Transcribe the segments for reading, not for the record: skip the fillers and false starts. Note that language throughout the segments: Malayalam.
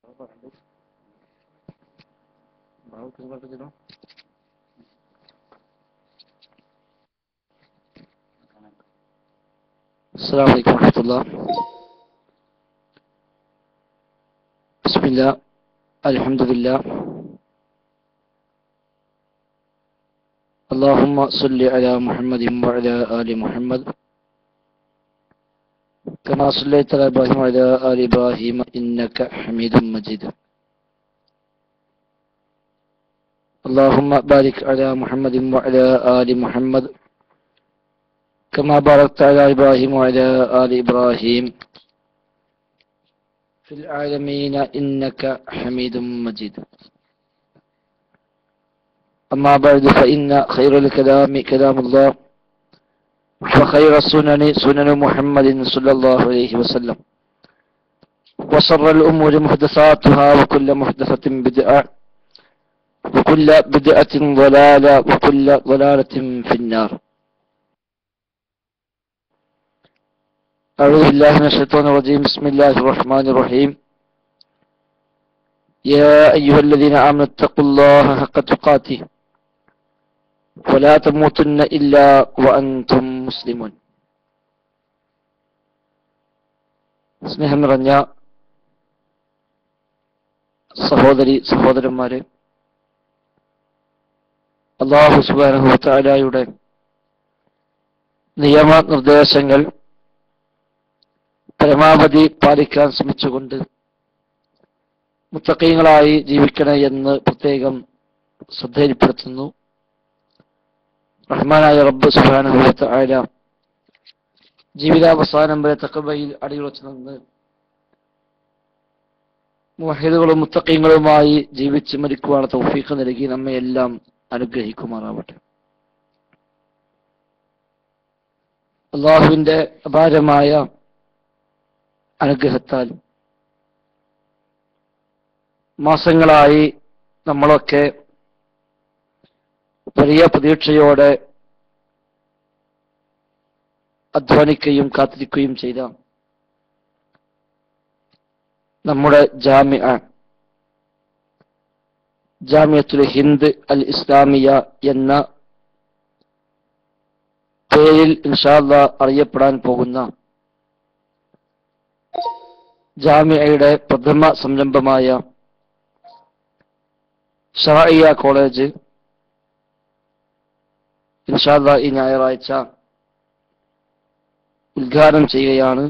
السلام عليكم ورحمة الله. بسم الله، الحمد لله، اللهم صل على محمد وعلى آل محمد كما صليت على إبراهيم وعلى آل إبراهيم إنك حميد مجيد. اللهم بارك على محمد وعلى آل محمد كما باركت على إبراهيم وعلى آل إبراهيم في العالمين إنك حميد مجيد. أما بعد، فإن خير الكلام كلام الله، وخير السنن سنن محمد صلى الله عليه وسلم، وشر الأمور محدثاتها، وكل محدثة بدعة، وكل بدعة ضلالة، وكل ضلالة في النار. أعوذ بالله من الشيطان الرجيم. بسم الله الرحمن الرحيم. يا أيها الذين آمنوا اتقوا الله حق تقاته ولا تموتن إلا وأنتم مسلمون. സ്നേഹം നിറഞ്ഞ സഹോദരി സഹോദരന്മാരെ, അല്ലാഹു സുബ്ഹാനഹു വ തആലയുടെ നിയമനിർദ്ദേശങ്ങൾ പരമാവധി പാലിക്കാൻ ശ്രമിച്ചുകൊണ്ട് മുത്തഖീങ്ങളായി ജീവിക്കണേ എന്ന് പ്രത്യേകം ശ്രദ്ധയിൽപ്പെടുത്തുന്നു. റഹ്മാനായ റബ്ബ് സുബ്ഹാനഹു വ തആല ജീവിതാവസാനം വരെ തഖ്വയിൽ അടിയുറച്ചു നിന്ന് മുവഹിദുകളും മുത്തഖീങ്ങളുമായി ജീവിച്ച് മരിക്കുവാനുള്ള തൗഫീഖ് നൽകി നമ്മെ എല്ലാം അനുഗ്രഹിക്കുമാറാവട്ടെ. അല്ലാഹുവിന്റെ അപാരമായ അനുഗ്രഹത്താൽ മാസങ്ങളായി നമ്മളൊക്കെ വലിയ പ്രതീക്ഷയോടെ അധ്വാനിക്കുകയും കാത്തിരിക്കുകയും ചെയ്ത നമ്മുടെ ജാമിഅത്തുൽ ഹിന്ദ് അൽ ഇസ്ലാമിയ എന്ന പേരിൽ ഇൻഷാ അല്ലാഹ് അറിയപ്പെടാൻ പോകുന്ന ജാമിഅയുടെ പ്രഥമ സംരംഭമായ ശറഇയ്യ കോളേജ് ഇൻഷാ അല്ലാഹ് ഈ ഞായറാഴ്ച ഉദ്ഘാടനം ചെയ്യുകയാണ്.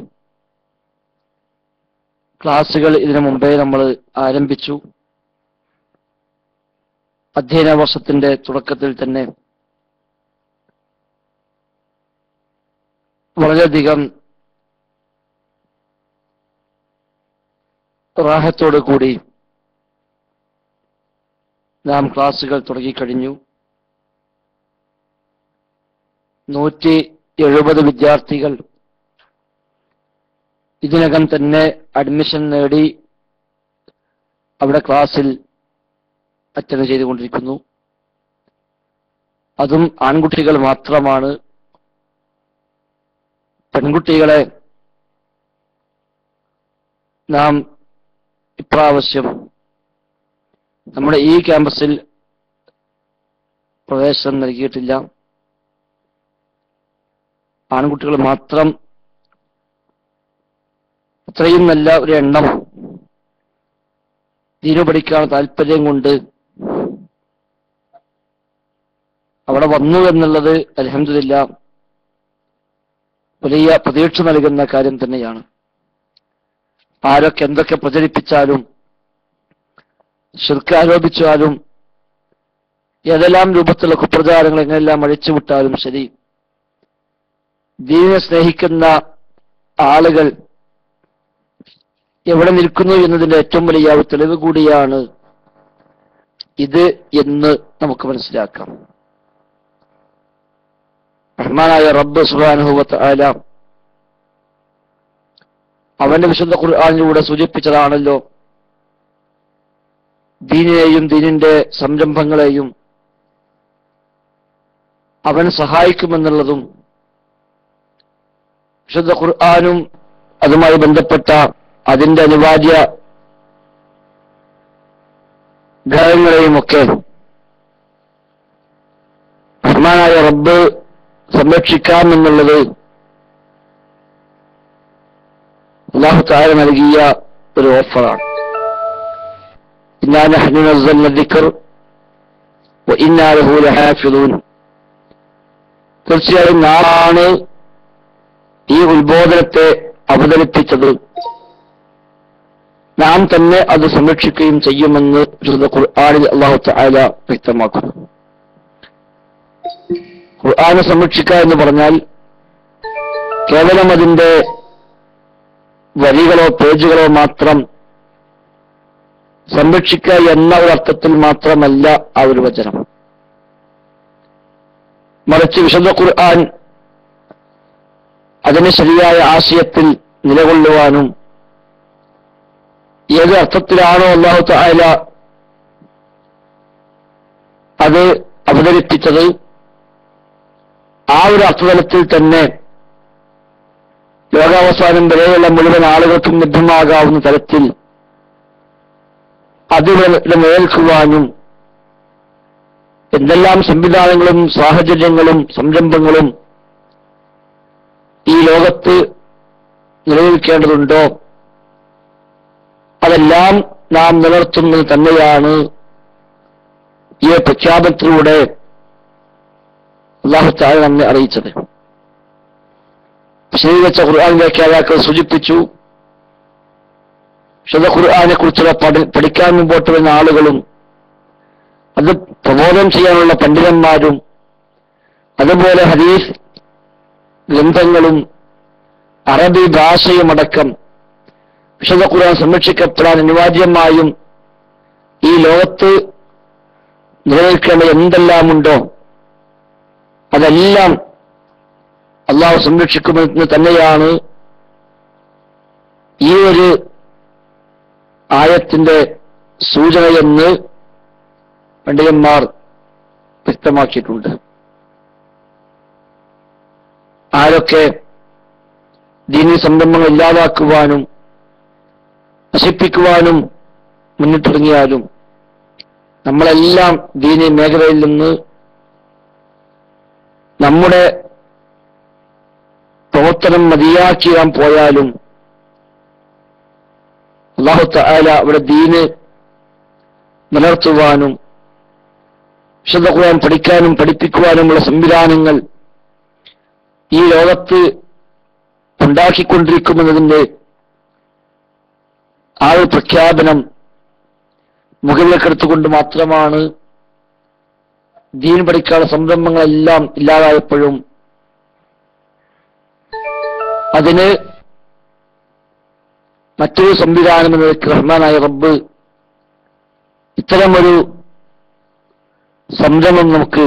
ക്ലാസുകൾ ഇതിനു മുമ്പേ നമ്മൾ ആരംഭിച്ചു. അധ്യയന വർഷത്തിന്റെ തുടക്കത്തിൽ തന്നെ വളരെയധികം റാഹത്തോടു കൂടി നാം ക്ലാസുകൾ തുടങ്ങിക്കഴിഞ്ഞു. 170 വിദ്യാർത്ഥികൾ ഇതിനകം തന്നെ അഡ്മിഷൻ നേടി അവിടെ ക്ലാസ്സിൽ അറ്റൻഡ് ചെയ്തുകൊണ്ടിരിക്കുന്നു. അതും ആൺകുട്ടികൾ മാത്രമാണ്. പെൺകുട്ടികളെ നാം ഇപ്രാവശ്യം നമ്മുടെ ഈ ക്യാമ്പസിൽ പ്രവേശനം നൽകിയിട്ടില്ല. ആൺകുട്ടികൾ മാത്രം. അത്രയും നല്ല ഒരു എണ്ണം ദീന് പഠിക്കാൻ താല്പര്യം കൊണ്ട് അവിടെ വന്നു എന്നുള്ളത് അൽഹംദുലില്ലാഹ് വലിയ പ്രതീക്ഷ നൽകുന്ന കാര്യം തന്നെയാണ്. ആരൊക്കെ എന്തൊക്കെ പ്രചരിപ്പിച്ചാലും ശിർക്ക് ആരോപിച്ചാലും ഏതെല്ലാം രൂപത്തിലുള്ള കുപ്രചാരങ്ങൾ എങ്ങനെല്ലാം അഴിച്ചുവിട്ടാലും ശരി, ദീനിനെ സ്നേഹിക്കുന്ന ആളുകൾ എവിടെ നിൽക്കുന്നു എന്നതിന്റെ ഏറ്റവും വലിയ തെളിവ് കൂടിയാണ് ഇത് എന്ന് നമുക്ക് മനസ്സിലാക്കാം. റഹ്മാനായ റബ്ബ് സുബ്ഹാനഹു വ തആല അവന്റെ വിശുദ്ധ ഖുർആനിലൂടെ സൂചിപ്പിച്ചതാണല്ലോ ദീനിനെയും ദീനിന്റെ സംരംഭങ്ങളെയും അവൻ സഹായിക്കുമെന്നുള്ളതും വിശുദ്ധ ഖുർആനും അതുമായി ബന്ധപ്പെട്ട അതിന്റെ അനിവാര്യ ഗ്രഹങ്ങളെയുമൊക്കെ റഹ്മാനായ റബ്ബ് സംരക്ഷിക്കാമെന്നുള്ളത് അല്ലാഹു തആല നൽകിയ ഒരു ഓഫറാണ്. ഇന്നാ നഹ്നു നസ്സൽന ദിക്ർ വഇന്നാ ലഹു ലഹാഫിളൂൻ. തീർച്ചയായും നാമാണ് ഈ ഉത്ബോധനത്തെ അവതരിപ്പിച്ചത്, നാം തന്നെ അത് സംരക്ഷിക്കുകയും ചെയ്യുമെന്ന് വിശുദ്ധ ഖുർആനിൽ അല്ലാഹു തആല വ്യക്തമാക്കുന്നു. ഖുർആനെ സംരക്ഷിക്കുക എന്ന് പറഞ്ഞാൽ കേവലം അതിന്റെ വരികളോ പേജുകളോ മാത്രം സംരക്ഷിക്കുക എന്ന ഒരു അർത്ഥത്തിൽ മാത്രമല്ല ആ ഒരു വചനം. മറിച്ച് വിശുദ്ധ ഖുർആൻ അതിന് ശരിയായ ആശയത്തിൽ നിലകൊള്ളുവാനും ഏത് അർത്ഥത്തിലാണോ അല്ലാഹു തആല അത് അവതരിപ്പിച്ചത് ആ ഒരു അർത്ഥതലത്തിൽ തന്നെ ലോകാവസാനം വരെയുള്ള മുഴുവൻ ആളുകൾക്കും ലഭ്യമാകാവുന്ന തരത്തിൽ അതിനെ നിലനിൽക്കുവാനും എന്തെല്ലാം സംവിധാനങ്ങളും സാഹചര്യങ്ങളും സംരംഭങ്ങളും ഈ ലോകത്ത് നിലനിൽക്കേണ്ടതുണ്ടോ അതെല്ലാം നാം നിലനിർത്തുന്നത് തന്നെയാണ് ഈ പ്രഖ്യാപനത്തിലൂടെ അല്ലാഹു തആല നമ്മെ അറിയിച്ചത്. ശരിവെച്ച ഖുർആൻ വ്യാഖ്യാതാക്കൾ സൂചിപ്പിച്ചു, വിശുദ്ധ ഖുർആനെ കുറിച്ചുള്ള പഠിക്കാൻ മുമ്പോട്ട് വരുന്ന ആളുകളും അത് പ്രബോധനം ചെയ്യാനുള്ള പണ്ഡിതന്മാരും അതുപോലെ ഹദീസ് ഗ്രന്ഥങ്ങളും അറബി ഭാഷയുമടക്കം വിശുദ്ധ ഖുർആൻ സംരക്ഷിക്കപ്പെടാൻ അനിവാര്യമായും ഈ ലോകത്ത് നിലനിൽക്കേണ്ട എന്തെല്ലാമുണ്ടോ അതെല്ലാം അല്ലാഹു സംരക്ഷിക്കുമെന്ന് തന്നെയാണ് ഈ ഒരു ആയത്തിന്റെ സൂചനയെന്ന് പണ്ഡിതന്മാർ വ്യക്തമാക്കിയിട്ടുണ്ട്. ആരൊക്കെ ദീനീ സംരംഭങ്ങൾ ഇല്ലാതാക്കുവാനും നശിപ്പിക്കുവാനും മുന്നിട്ടിറങ്ങിയാലും നമ്മളെല്ലാം ദീനീ മേഖലയിൽ നിന്ന് നമ്മുടെ പ്രവർത്തനം മതിയാക്കിയാൻ പോയാലും അല്ലാഹു തആല അവിടെ ദീന് നിലനിർത്തുവാനും വിശുദ്ധ ഖുർആൻ പഠിക്കാനും പഠിപ്പിക്കുവാനുമുള്ള സംവിധാനങ്ങൾ ഈ ലോകത്ത് ഉണ്ടാക്കിക്കൊണ്ടിരിക്കുമെന്നതിന്റെ ആ ഒരു പ്രഖ്യാപനം മുകളിലേക്കെടുത്തുകൊണ്ട് മാത്രമാണ് ദീൻ പഠിക്കാനുള്ള സംരംഭങ്ങളെല്ലാം ഇല്ലാതായപ്പോഴും അതിന് മറ്റൊരു സംവിധാനം എന്ന റഹ്മാനായ റബ്ബ് ഇത്തരമൊരു സംരംഭം നമുക്ക്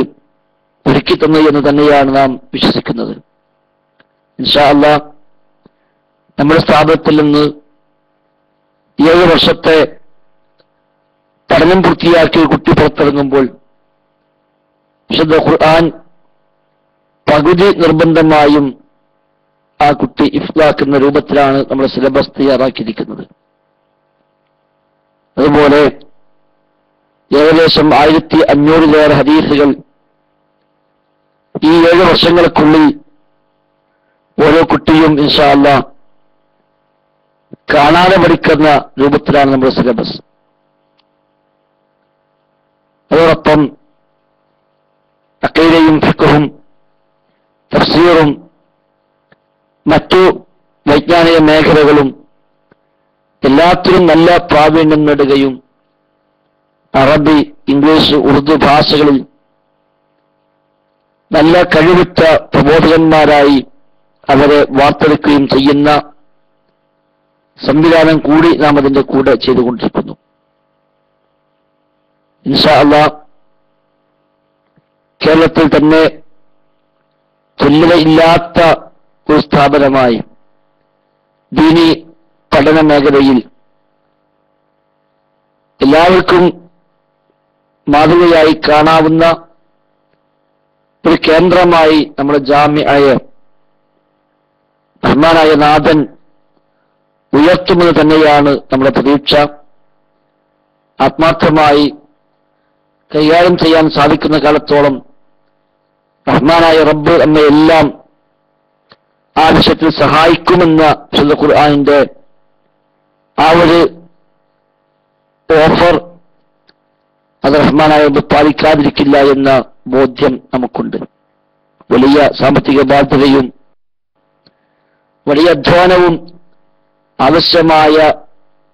ഒരുക്കി തന്നു എന്ന് തന്നെയാണ് നാം വിശ്വസിക്കുന്നത്. ഇൻഷാ അല്ലാഹ് നമ്മുടെ സ്ഥാപനത്തിൽ നിന്ന് 7 വർഷത്തെ പഠനം പൂർത്തിയാക്കിയ കുട്ടി പുറത്തിറങ്ങുമ്പോൾ വിശുദ്ധ ഖുർആൻ പകുതി നിർബന്ധമായും ആ കുട്ടി ഇഫ്ലാക്കുന്ന രൂപത്തിലാണ് നമ്മുടെ സിലബസ് തയ്യാറാക്കിയിരിക്കുന്നത്. അതുപോലെ ഏകദേശം 1500-ലേറെ ഹദീസുകൾ ഈ 7 വർഷങ്ങൾക്കുള്ളിൽ ഓരോ കുട്ടിയും ഇൻഷാ അല്ലാഹ് കാണാതെ പഠിക്കുന്ന രൂപത്തിലാണ് നമ്മുടെ സിലബസ്. അതോടൊപ്പം അഖീദയും ഫിഖ്ഹും തഫ്സീറും മറ്റു വൈജ്ഞാനിക മേഖലകളും എല്ലാത്തിലും നല്ല പ്രാവീണ്യം നേടുകയും അറബി, ഇംഗ്ലീഷ്, ഉറുദു ഭാഷകളിൽ നല്ല കഴിവുറ്റ പ്രബോധകന്മാരായി അവരെ വാർത്തെടുക്കുകയും ചെയ്യുന്ന സംവിധാനം കൂടി നാം അതിന്റെ കൂടെ ചെയ്തുകൊണ്ടിരിക്കുന്നു. ഇൻഷാ അല്ലാഹ് കേരളത്തിൽ തന്നെ തുല്യതയില്ലാത്ത ഒരു സ്ഥാപനമായി ദീനി പഠന മേഖലയിൽ എല്ലാവർക്കും മാതൃകയായി കാണാവുന്ന ഒരു കേന്ദ്രമായി നമ്മുടെ ജാമിഅയ റഹ്മാനായ നാഥൻ ഉയർത്തുമെന്ന് തന്നെയാണ് നമ്മുടെ പ്രതീക്ഷ. ആത്മാർത്ഥമായി കൈകാര്യം ചെയ്യാൻ സാധിക്കുന്ന കാലത്തോളം റഹ്മാനായ റബ്ബ് നമ്മെ എല്ലാം ആ വിഷയത്തിൽ സഹായിക്കുമെന്ന വിശുദ്ധ ഖുർആനിന്റെ ആ ഒരു ഓഫർ അത് റഹ്മാനായ റബ്ബ് പാലിക്കാതിരിക്കില്ല എന്ന ബോധ്യം നമുക്കുണ്ട്. വലിയ സാമ്പത്തിക ബാധ്യതയും വലിയ അധ്വാനവും ആവശ്യമായ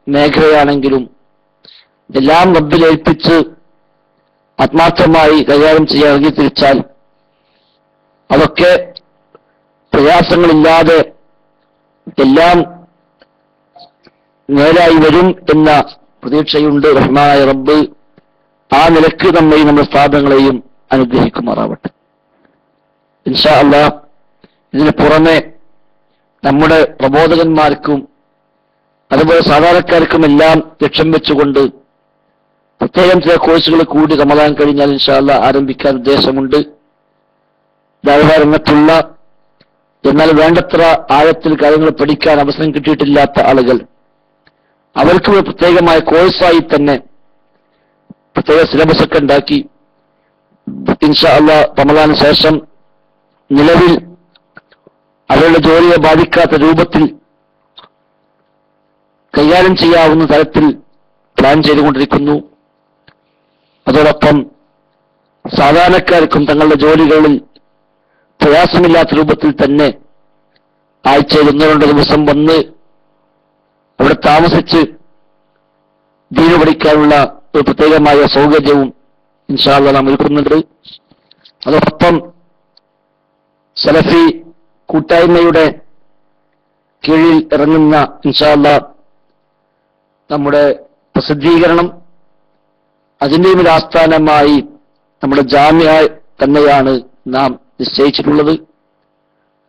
മേഖലയാണെങ്കിലും എല്ലാം റബ്ബിലേൽപ്പിച്ച് ആത്മാർത്ഥമായി കൈകാര്യം ചെയ്യാൻ ഇറങ്ങി തിരിച്ചാൽ അതൊക്കെ പ്രയാസങ്ങളില്ലാതെ എല്ലാം നേരായി വരും എന്ന പ്രതീക്ഷയുണ്ട്. റഹ്മാനായ റബ്ബ് ആ നിലക്ക് നമ്മെയും നമ്മുടെ സ്ഥാപനങ്ങളെയും അനുഗ്രഹിക്കുമാറാവട്ടെ. ഇൻഷാ അല്ലാഹ് ഇതിന് പുറമെ നമ്മുടെ പ്രബോധകന്മാർക്കും അതുപോലെ സാധാരണക്കാർക്കും എല്ലാം ലക്ഷ്യം വെച്ചുകൊണ്ട് പ്രത്യേകം ചില കോഴ്സുകൾ കൂടി റമദാൻ കഴിഞ്ഞാൽ ഇൻഷാ അല്ലാഹ് ആരംഭിക്കാൻ ഉദ്ദേശമുണ്ട്. ദഅവ രംഗത്തുള്ള എന്നാൽ വേണ്ടത്ര ആഴത്തിൽ കാര്യങ്ങൾ പഠിക്കാൻ അവസരം കിട്ടിയിട്ടില്ലാത്ത ആളുകൾ അവർക്ക് പ്രത്യേകമായ കോഴ്സായി തന്നെ പ്രത്യേക സിലബസ് ഒക്കെ ഉണ്ടാക്കി ഇൻഷാ അല്ലാഹ് റമദാന് ശേഷം നിലവിൽ അവരുടെ ജോലിയെ ബാധിക്കാത്ത രൂപത്തിൽ കൈകാര്യം ചെയ്യാവുന്ന തരത്തിൽ പ്ലാൻ ചെയ്തുകൊണ്ടിരിക്കുന്നു. അതോടൊപ്പം സാധാരണക്കാർക്കും തങ്ങളുടെ ജോലികളിൽ പ്രയാസമില്ലാത്ത രൂപത്തിൽ തന്നെ ആഴ്ചയിൽ 1-2 ദിവസം വന്ന് അവിടെ താമസിച്ച് ദീന് പഠിക്കാനുള്ള ഒരു പ്രത്യേകമായ സൗകര്യവും ഇൻഷാ അല്ലാഹ് നാം ഒരുക്കുന്നുണ്ട്. അതോടൊപ്പം സലഫി കൂട്ടായ്മയുടെ കീഴിൽ ഇറങ്ങുന്ന ഇൻഷാ അല്ലാഹ് നമ്മുടെ പ്രസിദ്ധീകരണം അതിൻ്റെയും ഒരു ആസ്ഥാനമായി നമ്മുടെ ജാമിഅ തന്നെയാണ് നാം നിശ്ചയിച്ചിട്ടുള്ളത്.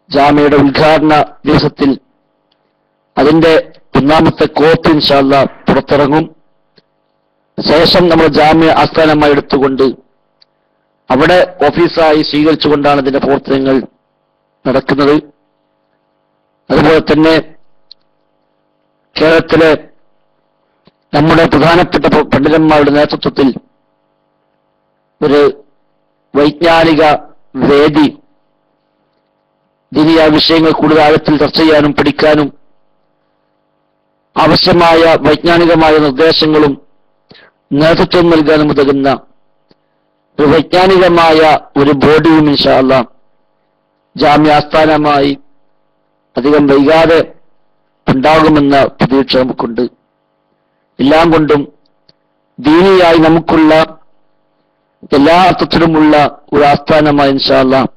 ജാമിഅയുടെ ഉദ്ഘാടന ദിവസത്തിൽ അതിന്റെ 1ാമത്തെ കോപ്പി ഇൻഷാ അല്ലാഹ് പുറത്തിറങ്ങും. ശേഷം നമ്മൾ ജാമിഅ ആസ്ഥാനമായി എടുത്തുകൊണ്ട് അവിടെ ഓഫീസായി സ്വീകരിച്ചുകൊണ്ടാണ് ഇതിന്റെ പ്രവർത്തനങ്ങൾ നടക്കുന്നത്. അതുപോലെ തന്നെ കേരളത്തിലെ നമ്മുടെ പ്രധാനപ്പെട്ട പണ്ഡിതന്മാരുടെ നേതൃത്വത്തിൽ ഒരു വൈജ്ഞാനിക വേദി ദീനിയായ വിഷയങ്ങൾ കൂടുതൽ ആഴത്തിൽ ചർച്ച ചെയ്യാനും പഠിക്കാനും ആവശ്യമായ വൈജ്ഞാനികമായ നിർദ്ദേശങ്ങളും നേതൃത്വം നൽകാനും ഉതകുന്ന ഒരു വൈജ്ഞാനികമായ ഒരു ബോഡിയും ഇൻഷാ അല്ലാഹ് ജാമ്യ ആസ്ഥാനമായി അധികം വൈകാതെ ഉണ്ടാകുമെന്ന പ്രതീക്ഷ നമുക്കുണ്ട്. എല്ലാം കൊണ്ടും ദീനിയായി നമുക്കുള്ള എല്ലാ അർത്ഥത്തിലുമുള്ള ഒരു ആസ്ഥാനമായി ഇൻഷാ അല്ലാഹ്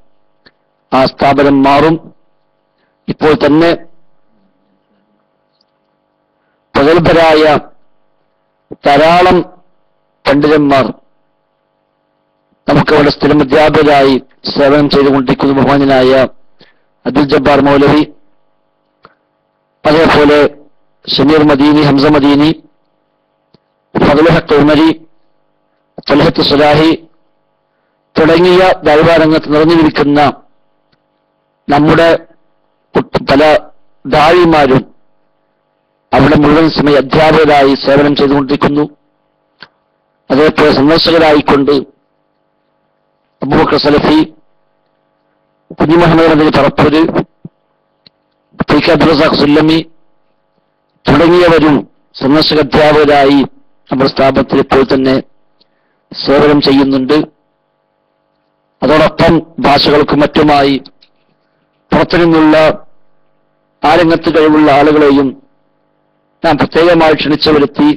ആ സ്ഥാപനം മാറും. ഇപ്പോൾ തന്നെ പ്രഗത്ഭരായ ധാരാളം പണ്ഡിതന്മാർ നമുക്കവിടെ സ്ഥിരം അധ്യാപകരായി സേവനം ചെയ്തുകൊണ്ടിരിക്കുന്ന ബഹുമാന്യനായ അബ്ദുൽ ജബ്ബാർ മൗലവി, അതേപോലെ ഷമീർ മദീനി, ഹംസ മദീനി, ഫദ്ലുൽ ഹഖ് ഉമരി, ത്വൽഹത്ത് സ്വലാഹി തുടങ്ങിയ ദഅവ രംഗത്ത് നിറഞ്ഞിരിക്കുന്ന നമ്മുടെ പല ദാഴിമാരും അവിടെ മുഴുവൻ സമയ അധ്യാപകരായി സേവനം ചെയ്തുകൊണ്ടിരിക്കുന്നു. അതേപോലെ സന്ദർശകരായിക്കൊണ്ട് അബൂബക്കർ സലഫി, കുഞ്ഞി മുഹമ്മദ് മദനി പറപ്പൂര്, പി കെ അബ്ദുൽ റസാഖ് സുല്ലമി തുടങ്ങിയവരും സന്ദർശക അധ്യാപകരായി നമ്മുടെ സ്ഥാപനത്തിൽ ഇപ്പോൾ തന്നെ സേവനം ചെയ്യുന്നുണ്ട്. അതോടൊപ്പം ഭാഷകൾക്കും മറ്റുമായി പുറത്തുനിന്നുള്ള ആ രംഗത്ത് കഴിവുള്ള ആളുകളെയും നാം പ്രത്യേകമായി ക്ഷണിച്ചു വരുത്തി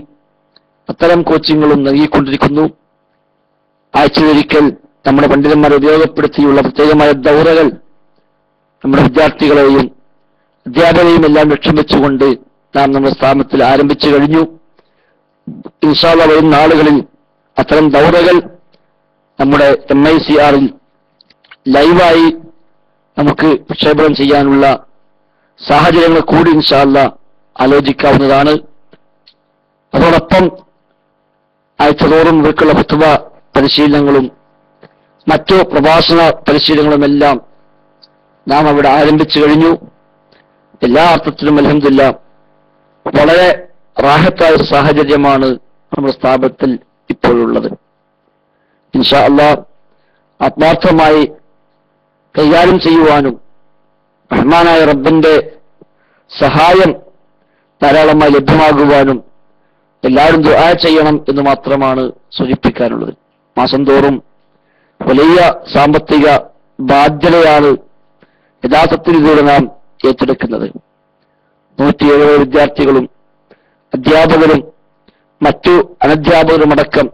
അത്തരം കോച്ചിങ്ങുകളും നൽകിക്കൊണ്ടിരിക്കുന്നു. ആഴ്ചയൊരിക്കൽ നമ്മുടെ പണ്ഡിതന്മാരെ ഉപയോഗപ്പെടുത്തിയുള്ള പ്രത്യേകമായ ദൗറകൾ നമ്മുടെ വിദ്യാർത്ഥികളെയും അധ്യാപകരെയും എല്ലാം ലക്ഷ്യം വെച്ചുകൊണ്ട് നാം നമ്മുടെ സ്ഥാപനത്തിൽ ആരംഭിച്ചു കഴിഞ്ഞു. ഇൻഷാ അല്ലാഹ് വരുന്ന നാളുകളിൽ അത്തരം ദൗറകൾ നമ്മുടെ MICR-ൽ ലൈവായി നമുക്ക് പ്രക്ഷേപണം ചെയ്യാനുള്ള സാഹചര്യങ്ങൾ കൂടി ഇൻഷാ അല്ലാഹ് ആലോചിക്കാവുന്നതാണ്. അതോടൊപ്പം ആഴ്ചതോറും ഇവർക്കുള്ള ഫത്വ പരിശീലനങ്ങളും മറ്റു പ്രഭാഷണ പരിശീലനങ്ങളുമെല്ലാം നാം അവിടെ ആരംഭിച്ചു കഴിഞ്ഞു. എല്ലാ അർത്ഥത്തിലും അൽഹംദുലില്ലാഹ് വളരെ റാഹത്തായ ഒരു സാഹചര്യമാണ് നമ്മുടെ സ്ഥാപനത്തിൽ ഇപ്പോഴുള്ളത്. ഇൻഷാ അല്ലാഹ് ആത്മാർത്ഥമായി കൈകാര്യം ചെയ്യുവാനും റഹ്മാനായ റബ്ബിന്റെ സഹായം ധാരാളമായി ലഭ്യമാകുവാനും എല്ലാവരും ദുആ ചെയ്യണം എന്ന് മാത്രമാണ് സൂചിപ്പിക്കാനുള്ളത്. മാസം തോറും വലിയ സാമ്പത്തിക ബാധ്യതയാണ് യഥാർത്ഥത്തിൽ ഇതിലൂടെ നാം ഏറ്റെടുക്കുന്നത്. 170 വിദ്യാർത്ഥികളും അധ്യാപകരും മറ്റു അനധ്യാപകരുമടക്കം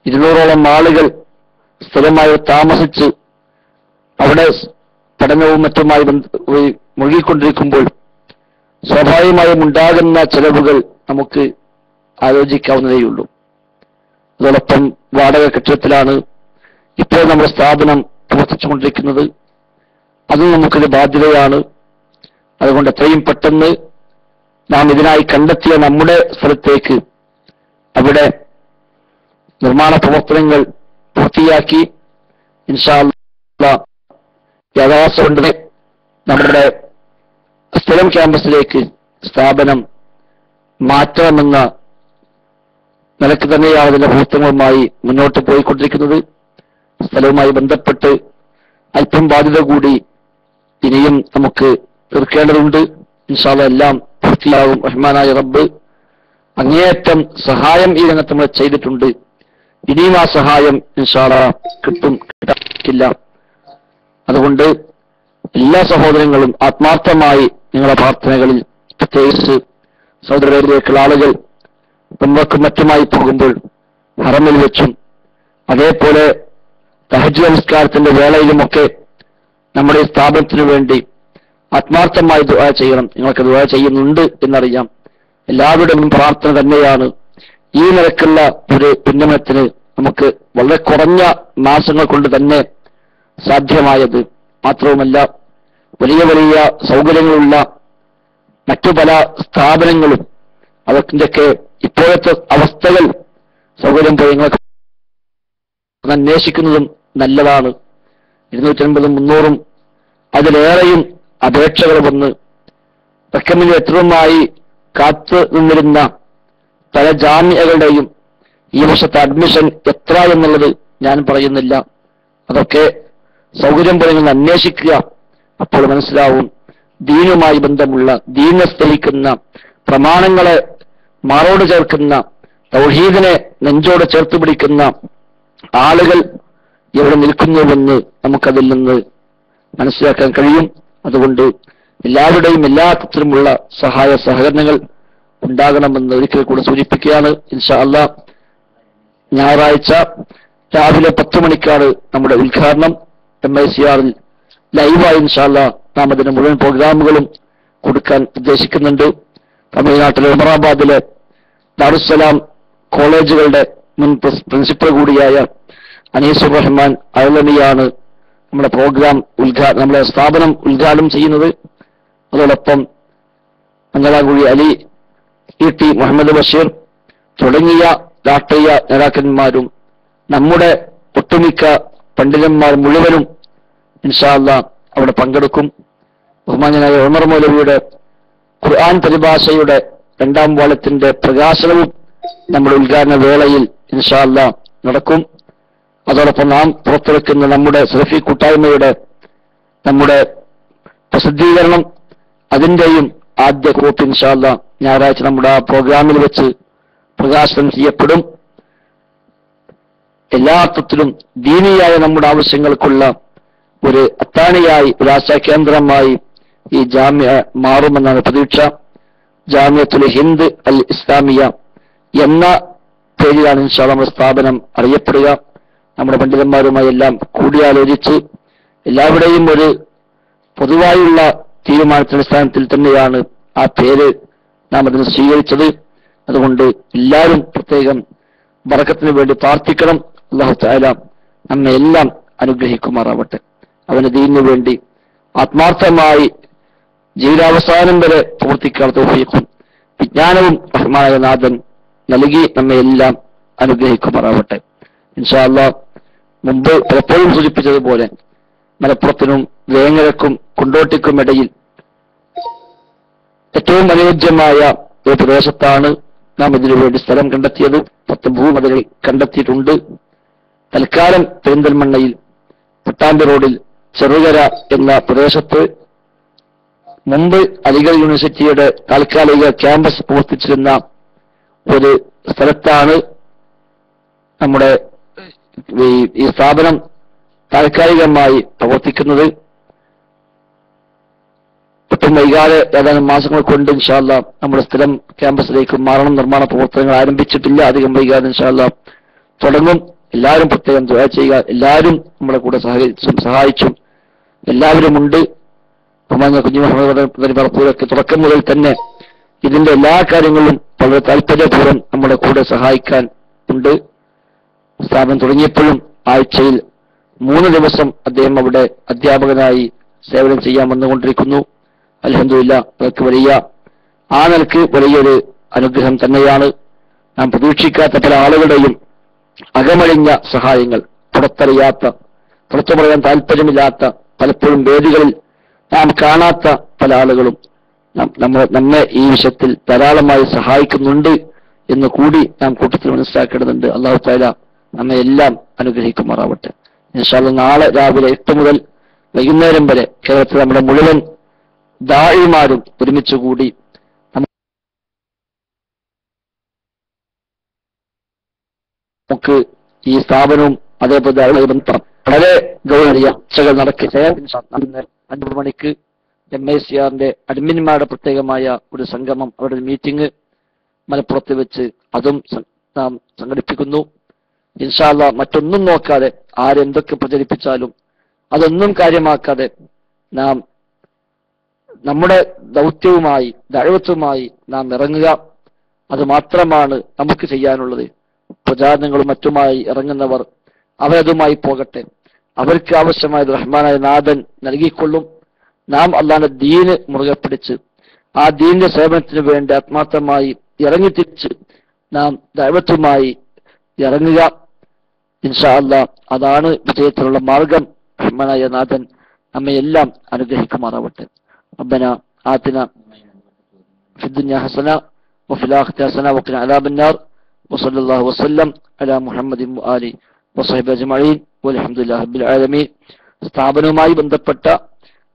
200ഓളം ആളുകൾ സ്ഥിരമായി താമസിച്ച് അവിടെ പഠനവും മറ്റുമായി മുഴുകിക്കൊണ്ടിരിക്കുമ്പോൾ സ്വാഭാവികമായും ഉണ്ടാകുന്ന ചെലവുകൾ നമുക്ക് ആലോചിക്കാവുന്നതേയുള്ളൂ. അതോടൊപ്പം വാടക കെട്ടിടത്തിലാണ് ഇപ്പോൾ നമ്മുടെ സ്ഥാപനം പ്രവർത്തിച്ചുകൊണ്ടിരിക്കുന്നത്. അതും നമുക്കൊരു ബാധ്യതയാണ്. അതുകൊണ്ട് എത്രയും പെട്ടെന്ന് നാം ഇതിനായി കണ്ടെത്തിയ നമ്മുടെ സ്ഥലത്തേക്ക് അവിടെ നിർമ്മാണ പ്രവർത്തനങ്ങൾ പൂർത്തിയാക്കി ഇൻഷാ അല്ലാഹ് യഥാർത്ഥ നമ്മുടെ സ്ഥലം ക്യാമ്പസിലേക്ക് സ്ഥാപനം മാറ്റണമെന്ന നിലക്ക് തന്നെയാണ് അതിന്റെ പ്രവർത്തനങ്ങളുമായി മുന്നോട്ട് പോയിക്കൊണ്ടിരിക്കുന്നത്. സ്ഥലവുമായി ബന്ധപ്പെട്ട് അല്പം ബാധ്യത കൂടി ഇനിയും നമുക്ക് തീർക്കേണ്ടതുണ്ട്. ഇൻഷാ അല്ലാഹ് എല്ലാം പൂർത്തിയാകും. റഹ്മാനായ റബ്ബ് അങ്ങേയറ്റം സഹായം ഈ രംഗത്ത് നമ്മൾ ചെയ്തിട്ടുണ്ട്. ഇനിയും ആ സഹായം ഇൻഷാ അല്ലാഹ് കിട്ടില്ല. അതുകൊണ്ട് എല്ലാ സഹോദരങ്ങളും ആത്മാർത്ഥമായി നിങ്ങളുടെ പ്രാർത്ഥനകളിൽ, പ്രത്യേകിച്ച് സൗദി ആളുകൾ ഉംറയ്ക്കും മറ്റുമായി പോകുമ്പോൾ ഹറമിൽ വെച്ചും അതേപോലെ തഹജ്ജുദ് നമസ്കാരത്തിന്റെ വേളയിലുമൊക്കെ നമ്മുടെ ഈ സ്ഥാപനത്തിനു വേണ്ടി ആത്മാർത്ഥമായി ദുആ ചെയ്യണം. നിങ്ങൾക്ക് ദുആ ചെയ്യുന്നുണ്ട് എന്നറിയാം. എല്ലാവരുടെയും പ്രാർത്ഥന തന്നെയാണ് ഈ നിലക്കുള്ള ഒരു ഉന്നമനത്തിന് നമുക്ക് വളരെ കുറഞ്ഞ മാസങ്ങൾ കൊണ്ട് തന്നെ സാധ്യമായത്. മാത്രവുമല്ല വലിയ വലിയ സൗകര്യങ്ങളുള്ള മറ്റു പല സ്ഥാപനങ്ങളും അതൊക്കെ ഇപ്പോഴത്തെ അവസ്ഥകൾ സൗകര്യം പോയങ്ങൾക്ക് അന്വേഷിക്കുന്നതും നല്ലതാണ്. 250-300 അതിലേറെയും അപേക്ഷകൾ വന്ന് റെക്കമെന്റ് ലെറ്ററുമായി കാത്തു നിന്നിരുന്ന പല ജാമ്യകളുടെയും ഈ വർഷത്തെ അഡ്മിഷൻ എത്ര എന്നുള്ളത് ഞാൻ പറയുന്നില്ല. അതൊക്കെ സൗകര്യം പോലെ അന്വേഷിക്കുക. അപ്പോൾ മനസ്സിലാവും ദീനുമായി ബന്ധമുള്ള, ദീനെ സ്നേഹിക്കുന്ന, പ്രമാണങ്ങളെ മാറോട് ചേർക്കുന്ന, തൗഹീദിനെ നെഞ്ചോട് ചേർത്ത് പിടിക്കുന്ന ആളുകൾ എവിടെ നിൽക്കുന്നുവെന്ന് നമുക്കതിൽ നിന്ന് മനസ്സിലാക്കാൻ കഴിയും. അതുകൊണ്ട് എല്ലാവരുടെയും എല്ലാ തരത്തിലുമുള്ള സഹായ സഹകരണങ്ങൾ ഉണ്ടാകണമെന്ന് ഒരിക്കൽ കൂടെ സൂചിപ്പിക്കുകയാണ്. ഇൻഷാ അല്ലാഹ് ഞായറാഴ്ച രാവിലെ 10 മണിക്കാണ് നമ്മുടെ ഉദ്ഘാടനം. MICR ലൈവായി ഇൻഷാ അല്ലാഹ് നാം അതിന്റെ മുഴുവൻ പ്രോഗ്രാമുകളും കൊടുക്കാൻ ഉദ്ദേശിക്കുന്നുണ്ട്. തമിഴ്നാട്ടിലെ ഉമറാബാദിലെ ദാറുസ്സലാം കോളേജുകളുടെ മുൻ പ്രിൻസിപ്പൽ കൂടിയായ അനീസുർ റഹ്മാൻ അയലണിയാണ് നമ്മുടെ പ്രോഗ്രാം നമ്മുടെ സ്ഥാപനം ഉദ്ഘാടനം ചെയ്യുന്നത്. അതോടൊപ്പം മംഗലാംകുഴി അലി ET മുഹമ്മദ് ബഷീർ തുടങ്ങിയ രാഷ്ട്രീയ നേതാക്കന്മാരും നമ്മുടെ ഒട്ടുമിക്ക പണ്ഡിതന്മാർ മുഴുവനും ഇൻഷാ അല്ലാഹ് അവിടെ പങ്കെടുക്കും. ബഹുമാന്യനായ ഉമർ മൗലവിയുടെ ഖുർആൻ പരിഭാഷയുടെ 2ാം വാള്യത്തിന്റെ പ്രകാശനവും നമ്മുടെ ഉദ്ഘാടന വേളയിൽ ഇൻഷാ അല്ലാഹ് നടക്കും. അതോടൊപ്പം നാം പുറത്തിറക്കുന്ന നമ്മുടെ സലഫി കൂട്ടായ്മയുടെ നമ്മുടെ പ്രസിദ്ധീകരണം, അതിന്റെയും ആദ്യ കോപ്പി ഇൻഷാ അല്ലാഹ് ഞായറാഴ്ച നമ്മുടെ ആ പ്രോഗ്രാമിൽ വെച്ച് പ്രകാശനം ചെയ്യപ്പെടും. എല്ലാ അർത്ഥത്തിലും ദീനിയായ നമ്മുടെ ആവശ്യങ്ങൾക്കുള്ള ഒരു അത്താണിയായി, ഒരു ആശാകേന്ദ്രമായി ഈ ജാമ്യ മാറുമെന്നാണ് പ്രതീക്ഷ. ജാമിയത്തുൽ ഹിന്ദ് അൽ ഇസ്ലാമിയ എന്ന പേരിലാണ് ഇൻഷാ അല്ലാഹ് നമ്മുടെ സ്ഥാപനം അറിയപ്പെടുക. നമ്മുടെ പണ്ഡിതന്മാരുമായി എല്ലാം കൂടിയാലോചിച്ച് എല്ലാവരുടെയും ഒരു പൊതുവായുള്ള തീരുമാനത്തിന്റെ അടിസ്ഥാനത്തിൽ തന്നെയാണ് ആ പേര് നാം അതിന് സ്വീകരിച്ചത്. അതുകൊണ്ട് എല്ലാവരും പ്രത്യേകം ബറക്കത്തിന് വേണ്ടി പ്രാർത്ഥിക്കണം. അല്ലാഹു തആല നമ്മെ എല്ലാം അനുഗ്രഹിക്കുമാറാവട്ടെ. അവന്റെ ദീനിനു വേണ്ടി ആത്മാർത്ഥമായി ജീവിതാവസാനം വരെ പ്രവർത്തിക്കാൻ തൗഫീഖും വിജ്ഞാനവും റഹ്മാനായ നാഥൻ നൽകി നമ്മെ എല്ലാം അനുഗ്രഹിക്കുമാറാവട്ടെ. ഇൻഷാ അല്ലാഹ് മുമ്പ് പലപ്പോഴും സൂചിപ്പിച്ചതുപോലെ മലപ്പുറത്തിനും വേങ്ങരക്കും കൊണ്ടോട്ടിക്കും ഇടയിൽ ഏറ്റവും അനുയോജ്യമായ ഒരു പ്രദേശത്താണ് നാം ഇതിനു വേണ്ടി സ്ഥലം കണ്ടെത്തിയത്. 10 ഭൂമതികൾ കണ്ടെത്തിയിട്ടുണ്ട്. തൽക്കാലം പെരിന്തൽമണ്ണയിൽ പട്ടാമ്പി റോഡിൽ ചെറുകര എന്ന പ്രദേശത്ത് മുമ്പ് അലിഗഡ് യൂണിവേഴ്സിറ്റിയുടെ താൽക്കാലിക ക്യാമ്പസ് പ്രവർത്തിച്ചിരുന്ന ഒരു സ്ഥലത്താണ് നമ്മുടെ ഈ സ്ഥാപനം താൽക്കാലികമായി പ്രവർത്തിക്കുന്നത്. ഒട്ടും വൈകാതെ ഏതാനും മാസങ്ങൾ കൊണ്ട് ഇൻഷാ അല്ലാഹ് നമ്മുടെ സ്ഥിരം ക്യാമ്പസിലേക്ക് മാറണം. നിർമ്മാണ പ്രവർത്തനങ്ങൾ ആരംഭിച്ചിട്ടില്ല. അധികം വൈകാതെ ഇൻഷാ അല്ലാഹ് തുടങ്ങും. എല്ലാവരും പ്രത്യേകം ദുആ ചെയ്യുക. എല്ലാവരും നമ്മുടെ കൂടെ സഹായിച്ചും എല്ലാവരും ഉണ്ട്. ബഹുമാന്യ കുഞ്ഞു മുഹമ്മദ് പറപ്പൂരൊക്കെ തുടക്കം മുതൽ തന്നെ ഇതിന്റെ എല്ലാ കാര്യങ്ങളും വളരെ താല്പര്യപൂർവ്വം നമ്മുടെ കൂടെ സഹായിക്കാൻ ഉണ്ട്. സ്ഥാപനം തുടങ്ങിയപ്പോഴും ആഴ്ചയിൽ 3 ദിവസം അദ്ദേഹം അവിടെ അധ്യാപകനായി സേവനം ചെയ്യാൻ വന്നുകൊണ്ടിരിക്കുന്നു. അൽഹംദുലില്ലാഹ് അതൊക്കെ ആ നിലക്ക് വലിയൊരു അനുഗ്രഹം തന്നെയാണ്. നാം പ്രതീക്ഷിക്കാത്ത പല ആളുകളുടെയും അകമഴിഞ്ഞ സഹായങ്ങൾ, പുറത്തു പറയാൻ താല്പര്യമില്ലാത്ത, പലപ്പോഴും വേദികളിൽ നാം കാണാത്ത പല ആളുകളും നമ്മെ ഈ വിഷയത്തിൽ ധാരാളമായി സഹായിക്കുന്നുണ്ട് എന്ന് കൂടി നാം കൂട്ടത്തിൽ മനസ്സിലാക്കേണ്ടതുണ്ട്. അല്ലാഹു തആല നമ്മെ എല്ലാം അനുഗ്രഹിക്കുമാറാവട്ടെ. ഇൻഷാ അല്ലാഹ് നാളെ രാവിലെ 8 മുതൽ വൈകുന്നേരം വരെ കേരളത്തിൽ നമ്മുടെ മുഴുവൻ ദാഇമാരും ഒരുമിച്ച് കൂടി നമുക്ക് ഈ സ്ഥാപനവും അതേപോലെ വളരെ ഗൗരവ ചർച്ചകൾ നടക്കുക. 5 മണിക്ക് MICRന്റെ അഡ്മിന്മാരുടെ പ്രത്യേകമായ ഒരു സംഗമം, അവരുടെ മീറ്റിംഗ് മലപ്പുറത്ത് വെച്ച് അതും നാം സംഘടിപ്പിക്കുന്നു. ഇൻഷാ അല്ലാഹ് മറ്റൊന്നും നോക്കാതെ ആരെന്തൊക്കെ പ്രചരിപ്പിച്ചാലും അതൊന്നും കാര്യമാക്കാതെ നാം നമ്മുടെ ദൗത്യവുമായി ദഅവത്തുമായി നാം ഇറങ്ങുക. അത് മാത്രമാണ് നമുക്ക് ചെയ്യാനുള്ളത്. പ്രചാരണങ്ങളും മറ്റുമായി ഇറങ്ങുന്നവർ അവരതുമായി പോകട്ടെ. അവർക്ക് ആവശ്യമായത് റഹ്മാനായ നാഥൻ നൽകിക്കൊള്ളും. നാം അല്ലാഹുവിന്റെ ദീന് മുറുകെ പിടിച്ച് ആ ദീനിന്റെ സേവനത്തിന് വേണ്ടി ആത്മാർത്ഥമായി ഇറങ്ങിത്തിരിച്ച് നാം ദഅവത്തുമായി ഇറങ്ങുക. ഇൻഷാ അല്ലാഹ് അതാണ് വിജയത്തിനുള്ള മാർഗം. റഹ്മാനായ നാഥൻ നമ്മെ എല്ലാം അനുഗ്രഹിക്കുമാറാവട്ടെ. റബ്ബനാ ആതിനാ ഫിദ്ദുനിയ ഹസന വഫിൽ ആഖിറതി ഹസന വഖിന അദാബന്നാർ വസല്ലല്ലാഹു വസല്ലം അലാ മുഹമ്മദിൻ വആലി വസഹബി അജ്മഈൻ വൽഹംദുലില്ലാഹി റബ്ബിൽ ആലമീൻ. സ്ഥാപനവുമായി ബന്ധപ്പെട്ട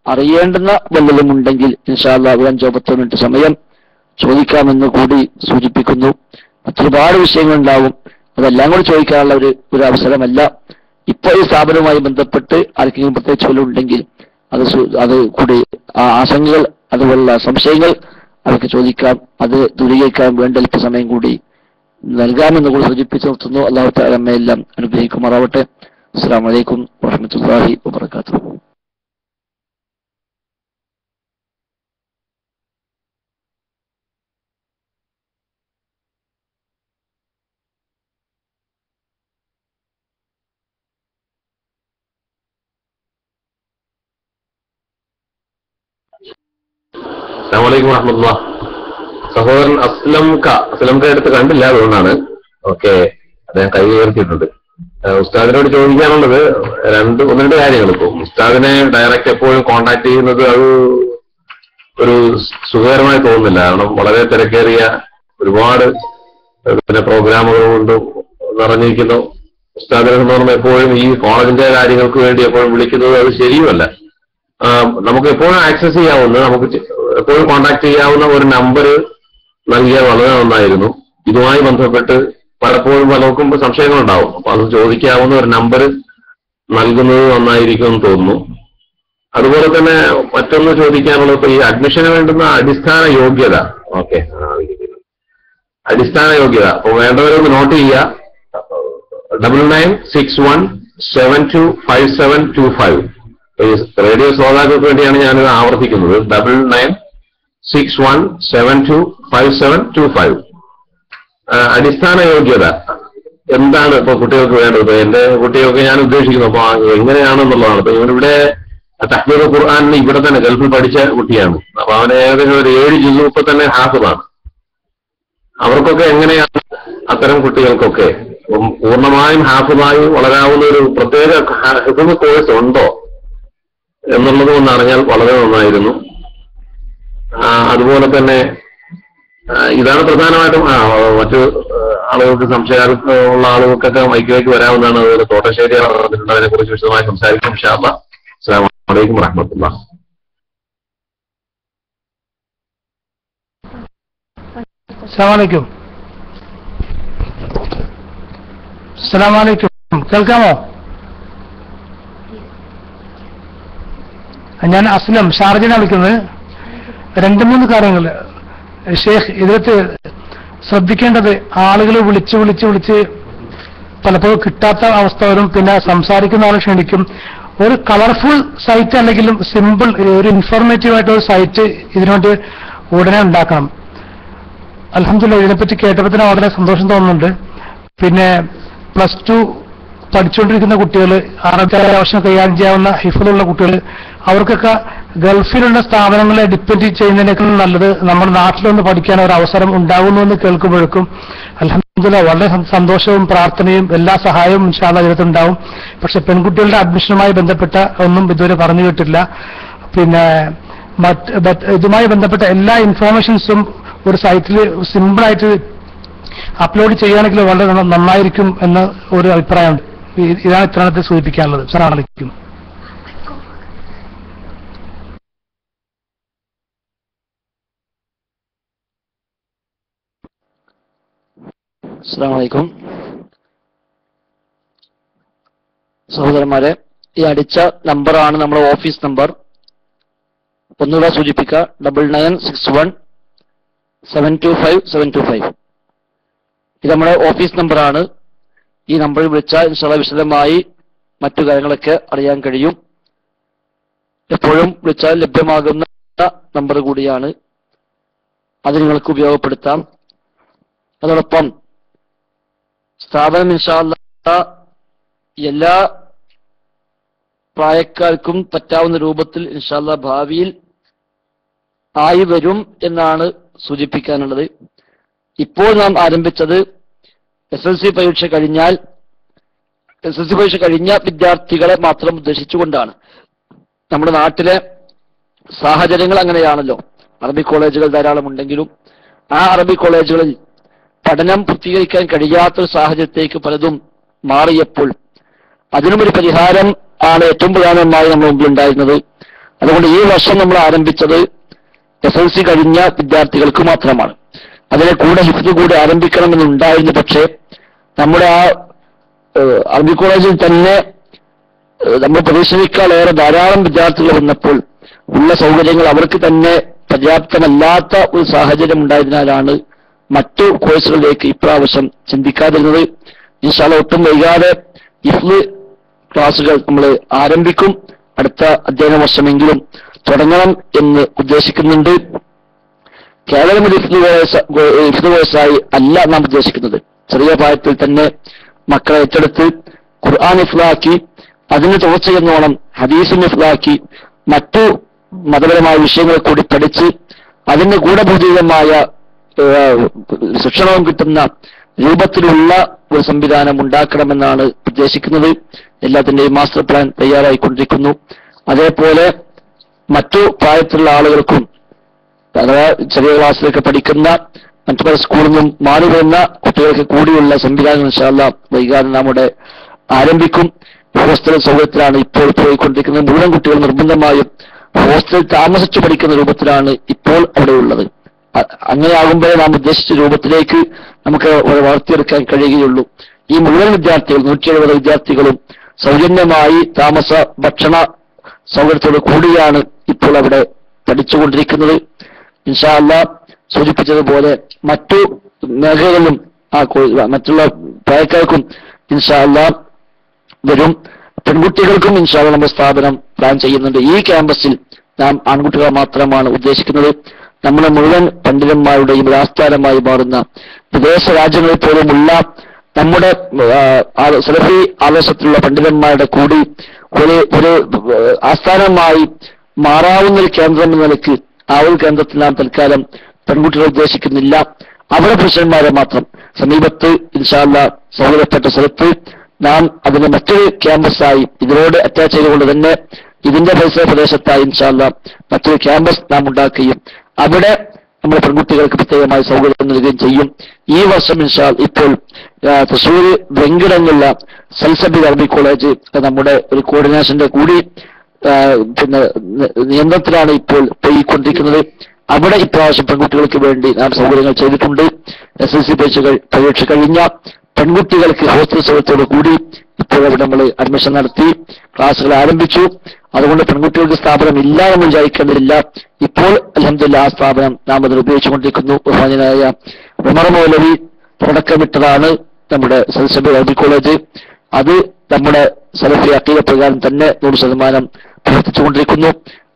അറിയേണ്ടുന്ന വല്ലതും ഉണ്ടെങ്കിൽ ഇൻഷാ അല്ലാഹ് 5-10 മിനിറ്റ് സമയം ചോദിക്കാമെന്ന് കൂടി സൂചിപ്പിക്കുന്നു. മറ്റൊരുപാട് വിഷയങ്ങളുണ്ടാവും, അതെല്ലാം കൂടി ചോദിക്കാനുള്ള ഒരു അവസരമല്ല. ഇപ്പോൾ ഈ സ്ഥാപനവുമായി ബന്ധപ്പെട്ട് ആർക്കെങ്കിലും പ്രത്യേകിച്ച് വല്ലതും ഉണ്ടെങ്കിൽ അത് കൂടി ആശങ്കകൾ, അതുപോലുള്ള സംശയങ്ങൾ അവർക്ക് ചോദിക്കാം. അത് ദൂരീകരിക്കാൻ വേണ്ട അല്പസമയം കൂടി നൽകാമെന്ന് കൂടി സൂചിപ്പിച്ചു നിർത്തുന്നു. അല്ലാഹു തആല നമ്മെല്ലാം അനുഗ്രഹിക്കുമാറാവട്ടെ. അസ്സലാമു അലൈക്കും വറഹ്മത്തുള്ളാഹി വബറകാതുഹു. അസ്സലാമു അലൈക്കും വറഹ്മത്തുള്ളാഹി. സഹോദരൻ അസ്ലംക അടുത്ത് കണ്ടില്ല, അതുകൊണ്ടാണ്. ഓക്കെ, അദ്ദേഹം കൈ ഉയർത്തിയിട്ടുണ്ട്. ഉസ്താദിനോട് ചോദിക്കാനുള്ളത് ഒന്ന് രണ്ട് കാര്യങ്ങൾ. ഇപ്പോൾ ഉസ്താദിനെ ഡയറക്റ്റ് എപ്പോഴും കോണ്ടാക്ട് ചെയ്യുന്നത് അത് ഒരു സുഖകരമായി തോന്നുന്നില്ല. കാരണം വളരെ തിരക്കേറിയ ഒരുപാട് പ്രോഗ്രാമുകൾ കൊണ്ട് നിറഞ്ഞിരിക്കുന്നു. ഉസ്താദിനെ സംബന്ധിച്ച് എപ്പോഴും ഈ കോളേജിന്റെ കാര്യങ്ങൾക്ക് വേണ്ടി എപ്പോഴും വിളിക്കുന്നത് അത് ശരിയുമല്ല. നമുക്ക് എപ്പോഴും ആക്സസ് ചെയ്യാവുന്ന, നമുക്ക് എപ്പോഴും കോണ്ടാക്ട് ചെയ്യാവുന്ന ഒരു നമ്പർ നൽകിയാൽ വളരെ നന്നായിരുന്നു. ഇതുമായി ബന്ധപ്പെട്ട് പലപ്പോഴും പലർക്കും സംശയങ്ങളുണ്ടാവും. അപ്പൊ അത് ചോദിക്കാവുന്ന ഒരു നമ്പർ നൽകുന്നത് നന്നായിരിക്കും എന്ന് തോന്നുന്നു. അതുപോലെ തന്നെ മറ്റൊന്ന് ചോദിക്കാനുള്ളത്, ഇപ്പൊ ഈ അഡ്മിഷന് വേണ്ടുന്ന അടിസ്ഥാന യോഗ്യത. ഓക്കെ, അടിസ്ഥാന യോഗ്യത അപ്പൊ വേണ്ടവരൊന്ന് നോട്ട് ചെയ്യുക. 9961725725. റേഡിയോ ശ്രോതാക്കൾക്ക് വേണ്ടിയാണ് ഞാനിത് ആവർത്തിക്കുന്നത്. 9961725725. അടിസ്ഥാന യോഗ്യത എന്താണ് ഇപ്പൊ കുട്ടികൾക്ക് വേണ്ടത്? എന്റെ കുട്ടികൾക്ക് ഞാൻ ഉദ്ദേശിക്കുന്നു അപ്പൊ എങ്ങനെയാണെന്നുള്ളതാണ്. ഇപ്പൊ ഇവനിവിടെ തഹ്ഫീദുൽ ഖുർആനിൽ ഇവിടെ തന്നെ ഗൾഫിൽ പഠിച്ച കുട്ടിയാണ്. അപ്പൊ അവന് ഏകദേശം ഒരു 7 ജില്ലു ഇപ്പൊ തന്നെ ഹാഫിളാണ്. അവർക്കൊക്കെ എങ്ങനെയാണ് അത്തരം കുട്ടികൾക്കൊക്കെ പൂർണ്ണമായും ഹാഫിളായി വളരാവുന്ന ഒരു പ്രത്യേക ഹിഫ്ള് കോഴ്സ് ഉണ്ടോ എന്നുള്ളത് ഒന്ന് അറിഞ്ഞാൽ വളരെ നന്നായിരുന്നു. അതുപോലെ തന്നെ ഇതാണ് പ്രധാനമായിട്ടും മറ്റു ആളുകൾക്ക് സംശയം ഉള്ള ആളുകൾക്കൊക്കെ മൈക്കിലേക്ക് വരാവുന്നതാണ്. അതുപോലെ തോട്ടശ്ശേരി അതിനെ കുറിച്ച് വിശദമായി സംസാരിക്കും. ഇൻഷാ അല്ലാഹ്. അസ്സലാമു അലൈക്കും വറഹ്മത്തുള്ളാഹി. അസ്സലാമലൈക്കും. അസ്സലാമലൈക്കും. കേൾക്കാമോ? ഞാൻ അസ്ലം ഷാർജയാണ് വിളിക്കുന്നത്. 2-3 കാര്യങ്ങൾ ഷേഖ് ഇതിനകത്ത് ശ്രദ്ധിക്കേണ്ടത്, ആളുകൾ വിളിച്ച് പലപ്പോഴും കിട്ടാത്ത അവസ്ഥ വരും. പിന്നെ സംസാരിക്കുന്ന ആൾ ക്ഷണിക്കും. ഒരു കളർഫുൾ സൈറ്റ് അല്ലെങ്കിലും സിമ്പിൾ ഒരു ഇൻഫോർമേറ്റീവ് ആയിട്ട് ഒരു സൈറ്റ് ഇതിനുവേണ്ടി ഉടനെ ഉണ്ടാക്കണം. അൽഹംദുലില്ലാഹ് ഇതിനെപ്പറ്റി കേട്ടപ്പോൾ തന്നെ വളരെ സന്തോഷം തോന്നുന്നുണ്ട്. പിന്നെ +2 പഠിച്ചുകൊണ്ടിരിക്കുന്ന കുട്ടികൾ, അറബി ആവശ്യം കൈകാര്യം ചെയ്യാവുന്ന ഹിഫ്ളുള്ള കുട്ടികൾ, അവർക്കൊക്കെ ഗൾഫിലുള്ള സ്ഥാപനങ്ങളെ ഡിപ്പെൻഡ് ചെയ്യുന്നതിനേക്കാൾ നല്ലത് നമ്മുടെ നാട്ടിലൊന്ന് പഠിക്കാൻ ഒരു അവസരം ഉണ്ടാകുന്നു എന്ന് കേൾക്കുമ്പോഴേക്കും അൽഹംദുലില്ലാഹ് വളരെ സന്തോഷവും പ്രാർത്ഥനയും എല്ലാ സഹായവും ഇൻഷാ അല്ലാഹ് ഇതിനകത്തുണ്ടാവും. പക്ഷെ പെൺകുട്ടികളുടെ അഡ്മിഷനുമായി ബന്ധപ്പെട്ട ഒന്നും ഇതുവരെ പറഞ്ഞു കേട്ടില്ല. പിന്നെ ഇതുമായി ബന്ധപ്പെട്ട എല്ലാ ഇൻഫോർമേഷൻസും ഒരു സൈറ്റിൽ സിമ്പിളായിട്ട് അപ്ലോഡ് ചെയ്യുകയാണെങ്കിൽ വളരെ നന്നായിരിക്കും എന്ന ഒരു അഭിപ്രായമുണ്ട്. ഇതാണ് ഇത്തരണത്തെ സൂചിപ്പിക്കാനുള്ളത്. അസ്സലാമു അലൈക്കും. അസ്സലാമു അലൈക്കും. സഹോദരന്മാരെ, ഈ അടിച്ച നമ്പറാണ് നമ്മുടെ ഓഫീസ് നമ്പർ. ഒന്നുകൂടെ സൂചിപ്പിക്കുക, 9961725725. ഇത് നമ്മുടെ ഓഫീസ് നമ്പറാണ്. ഈ നമ്പറിൽ വിളിച്ചാൽ ഇൻഷാ അല്ലാഹ് വിശദമായി മറ്റു കാര്യങ്ങളൊക്കെ അറിയാൻ കഴിയും. എപ്പോഴും വിളിച്ചാൽ ലഭ്യമാകുന്ന നമ്പർ കൂടിയാണ്. അത് നിങ്ങൾക്ക് ഉപയോഗപ്പെടുത്താം. അതോടൊപ്പം സ്ഥാപനം ഇൻഷാ അല്ലാഹ് എല്ലാ പ്രായക്കാർക്കും പറ്റാവുന്ന രൂപത്തിൽ ഇൻഷാ അല്ലാഹ് ഭാവിയിൽ ആയി വരും എന്നാണ് സൂചിപ്പിക്കാനുള്ളത്. ഇപ്പോൾ നാം ആരംഭിച്ചത് SSLC പരീക്ഷ കഴിഞ്ഞ വിദ്യാർത്ഥികളെ മാത്രം ഉദ്ദേശിച്ചുകൊണ്ടാണ്. നമ്മുടെ നാട്ടിലെ സാഹചര്യങ്ങൾ അങ്ങനെയാണല്ലോ. അറബി കോളേജുകൾ ധാരാളം ഉണ്ടെങ്കിലും ആ അറബി കോളേജുകളിൽ പഠനം പൂർത്തീകരിക്കാൻ കഴിയാത്തൊരു സാഹചര്യത്തേക്ക് പലതും മാറിയപ്പോൾ അതിനുമൊരു പരിഹാരം ആണ് ഏറ്റവും പ്രധാനമായി നമ്മുടെ മുമ്പിൽ ഉണ്ടായിരുന്നത്. അതുകൊണ്ട് ഈ വർഷം നമ്മൾ ആരംഭിച്ചത് SSLC കഴിഞ്ഞ വിദ്യാർത്ഥികൾക്ക് മാത്രമാണ്. അതിനെ കൂടെ ഹിഫ്ദ് കൂടെ ആരംഭിക്കണമെന്നുണ്ടായിരുന്നു. പക്ഷേ നമ്മുടെ ആ അറബി കോളേജിൽ തന്നെ നമ്മൾ പ്രവേശിക്കാളേറെ ധാരാളം വിദ്യാർത്ഥികൾ വന്നപ്പോൾ ഉള്ള സൗകര്യങ്ങൾ അവർക്ക് തന്നെ പര്യാപ്തമല്ലാത്ത ഒരു സാഹചര്യം ഉണ്ടായതിനാലാണ് മറ്റു കോഴ്സുകളിലേക്ക് ഇപ്രാവശ്യം ചിന്തിക്കാതിരുന്നത്. ഇൻഷാ അല്ലാഹ് ഒട്ടും വൈകാതെ ഹിഫ്ദ് ക്ലാസുകൾ നമ്മൾ ആരംഭിക്കും. അടുത്ത അധ്യയന വർഷമെങ്കിലും തുടങ്ങണം എന്ന് ഉദ്ദേശിക്കുന്നുണ്ട്. കേവലം ഒരു ഹിഫ്ദ് കോഴ്സായി അല്ല നാം ഉദ്ദേശിക്കുന്നത്. ചെറിയ പ്രായത്തിൽ തന്നെ മക്കളെ ഏറ്റെടുത്ത് ഖുർആൻ ഹിഫ്ളാക്കി അതിന് തുടർച്ചയെന്നോണം ഹദീസിന് ഹിഫ്ളാക്കി മറ്റു മതപരമായ വിഷയങ്ങൾ കൂടി പഠിച്ച് അതിന് ഗൂഢഭൂതീതമായ ശിക്ഷണവും കിട്ടുന്ന രൂപത്തിലുള്ള ഒരു സംവിധാനം ഉണ്ടാക്കണമെന്നാണ് ഉദ്ദേശിക്കുന്നത്. എല്ലാത്തിന്റെയും മാസ്റ്റർ പ്ലാൻ തയ്യാറായിക്കൊണ്ടിരിക്കുന്നു. അതേപോലെ മറ്റു പ്രായത്തിലുള്ള ആളുകൾക്കും, അഥവാ ചെറിയ ക്ലാസ്സിലൊക്കെ പഠിക്കുന്ന മറ്റു പല സ്കൂളിൽ നിന്നും മാറി വരുന്ന കുട്ടികൾക്ക് കൂടിയുള്ള സംവിധാനം ഇൻഷാ അല്ലാഹ് വൈകാതെ നമ്മുടെ ആരംഭിക്കും. ഹോസ്റ്റൽ സൗകര്യത്തിലാണ് ഇപ്പോൾ പോയിക്കൊണ്ടിരിക്കുന്നത്. മുഴുവൻ കുട്ടികൾ നിർബന്ധമായും ഹോസ്റ്റലിൽ താമസിച്ചു പഠിക്കുന്ന രൂപത്തിലാണ് ഇപ്പോൾ അവിടെ ഉള്ളത്. അങ്ങനെയാകുമ്പോഴേ നാം ഉദ്ദേശിച്ച രൂപത്തിലേക്ക് നമുക്ക് വളർത്തിയെടുക്കാൻ കഴിയുകയുള്ളൂ. ഈ മുഴുവൻ വിദ്യാർത്ഥികൾ 170 വിദ്യാർത്ഥികളും സൗജന്യമായി താമസ ഭക്ഷണ സൗകര്യത്തോട് കൂടിയാണ് ഇപ്പോൾ അവിടെ പഠിച്ചുകൊണ്ടിരിക്കുന്നത്. ഇൻഷാ അല്ലാഹ് സൂചിപ്പിച്ചതുപോലെ മറ്റു മേഖലകളിലും മറ്റുള്ള പ്രായക്കാർക്കും ഇൻഷാ അല്ലാഹ് വരും. പെൺകുട്ടികൾക്കും ഇൻഷാ അല്ലാഹ് നമ്മുടെ സ്ഥാപനം പ്ലാൻ ചെയ്യുന്നുണ്ട്. ഈ ക്യാമ്പസിൽ നാം ആൺകുട്ടികളെ മാത്രമാണ് ഉദ്ദേശിക്കുന്നത്. നമ്മുടെ മുഴുവൻ പണ്ഡിതന്മാരുടെയും ആസ്ഥാനമായി മാറുന്ന വിദേശ രാജ്യങ്ങളിൽ പോലുമുള്ള നമ്മുടെ സലഫി ആവേശത്തിലുള്ള പണ്ഡിതന്മാരുടെ കൂടി ഒരു ആസ്ഥാനമായി മാറാവുന്ന ഒരു കേന്ദ്രം എന്ന നിലയ്ക്ക് ആ ഒരു കേന്ദ്രത്തിൽ നാം തൽക്കാലം പെൺകുട്ടികളെ ഉദ്ദേശിക്കുന്നില്ല. അവരുടെ പുരുഷന്മാരെ മാത്രം സമീപത്ത് ഇൻഷാ അല്ലാഹ് സൗകര്യപ്പെട്ട സ്ഥലത്ത് നാം അതിനെ മറ്റൊരു ക്യാമ്പസായി ഇതിനോട് അറ്റാച്ച് ചെയ്തുകൊണ്ട് തന്നെ ഇതിന്റെ പരിസര പ്രദേശത്തായി ഇൻഷാ അല്ലാഹ് മറ്റൊരു ക്യാമ്പസ് നാം ഉണ്ടാക്കുകയും അവിടെ നമ്മുടെ പെൺകുട്ടികൾക്ക് പ്രത്യേകമായി സൗകര്യം നൽകുകയും ചെയ്യും. ഈ വർഷം ഇപ്പോൾ തൃശ്ശൂർ വെങ്കിടങ്ങുള്ള സൽസബിദ് അറബി കോളേജ് നമ്മുടെ ഒരു കോർഡിനേഷന്റെ കൂടി പിന്നെ നിയന്ത്രണത്തിലാണ് ഇപ്പോൾ പോയിക്കൊണ്ടിരിക്കുന്നത്. അവിടെ ഇപ്രാവശ്യം പെൺകുട്ടികൾക്ക് വേണ്ടി നാം സൗകര്യങ്ങൾ ചെയ്തിട്ടുണ്ട്. SSLC പരീക്ഷ കഴിഞ്ഞ പെൺകുട്ടികൾക്ക് ഹോസ്റ്റൽ സൗകര്യത്തോടു കൂടി ഇപ്പോൾ അവിടെ നമ്മൾ അഡ്മിഷൻ നടത്തി ക്ലാസുകൾ ആരംഭിച്ചു. അതുകൊണ്ട് പെൺകുട്ടികൾക്ക് സ്ഥാപനം ഇല്ല എന്ന് വിചാരിക്കേണ്ടതില്ല. ഇപ്പോൾ അൽഹംദുലില്ലാഹ് ആ സ്ഥാപനം നാം അതിൽ ഉപയോഗിച്ചുകൊണ്ടിരിക്കുന്നു. ബഹുമാന്യനായ ഉമർ മൗലവി തുടക്കമിട്ടതാണ് നമ്മുടെ സൽസബിദ് അറബി കോളേജ്. അത് നമ്മുടെ സലഫി അഖീദ പ്രകാരം തന്നെ 100% പ്രവർത്തിച്ചുകൊണ്ടിരിക്കുന്നു.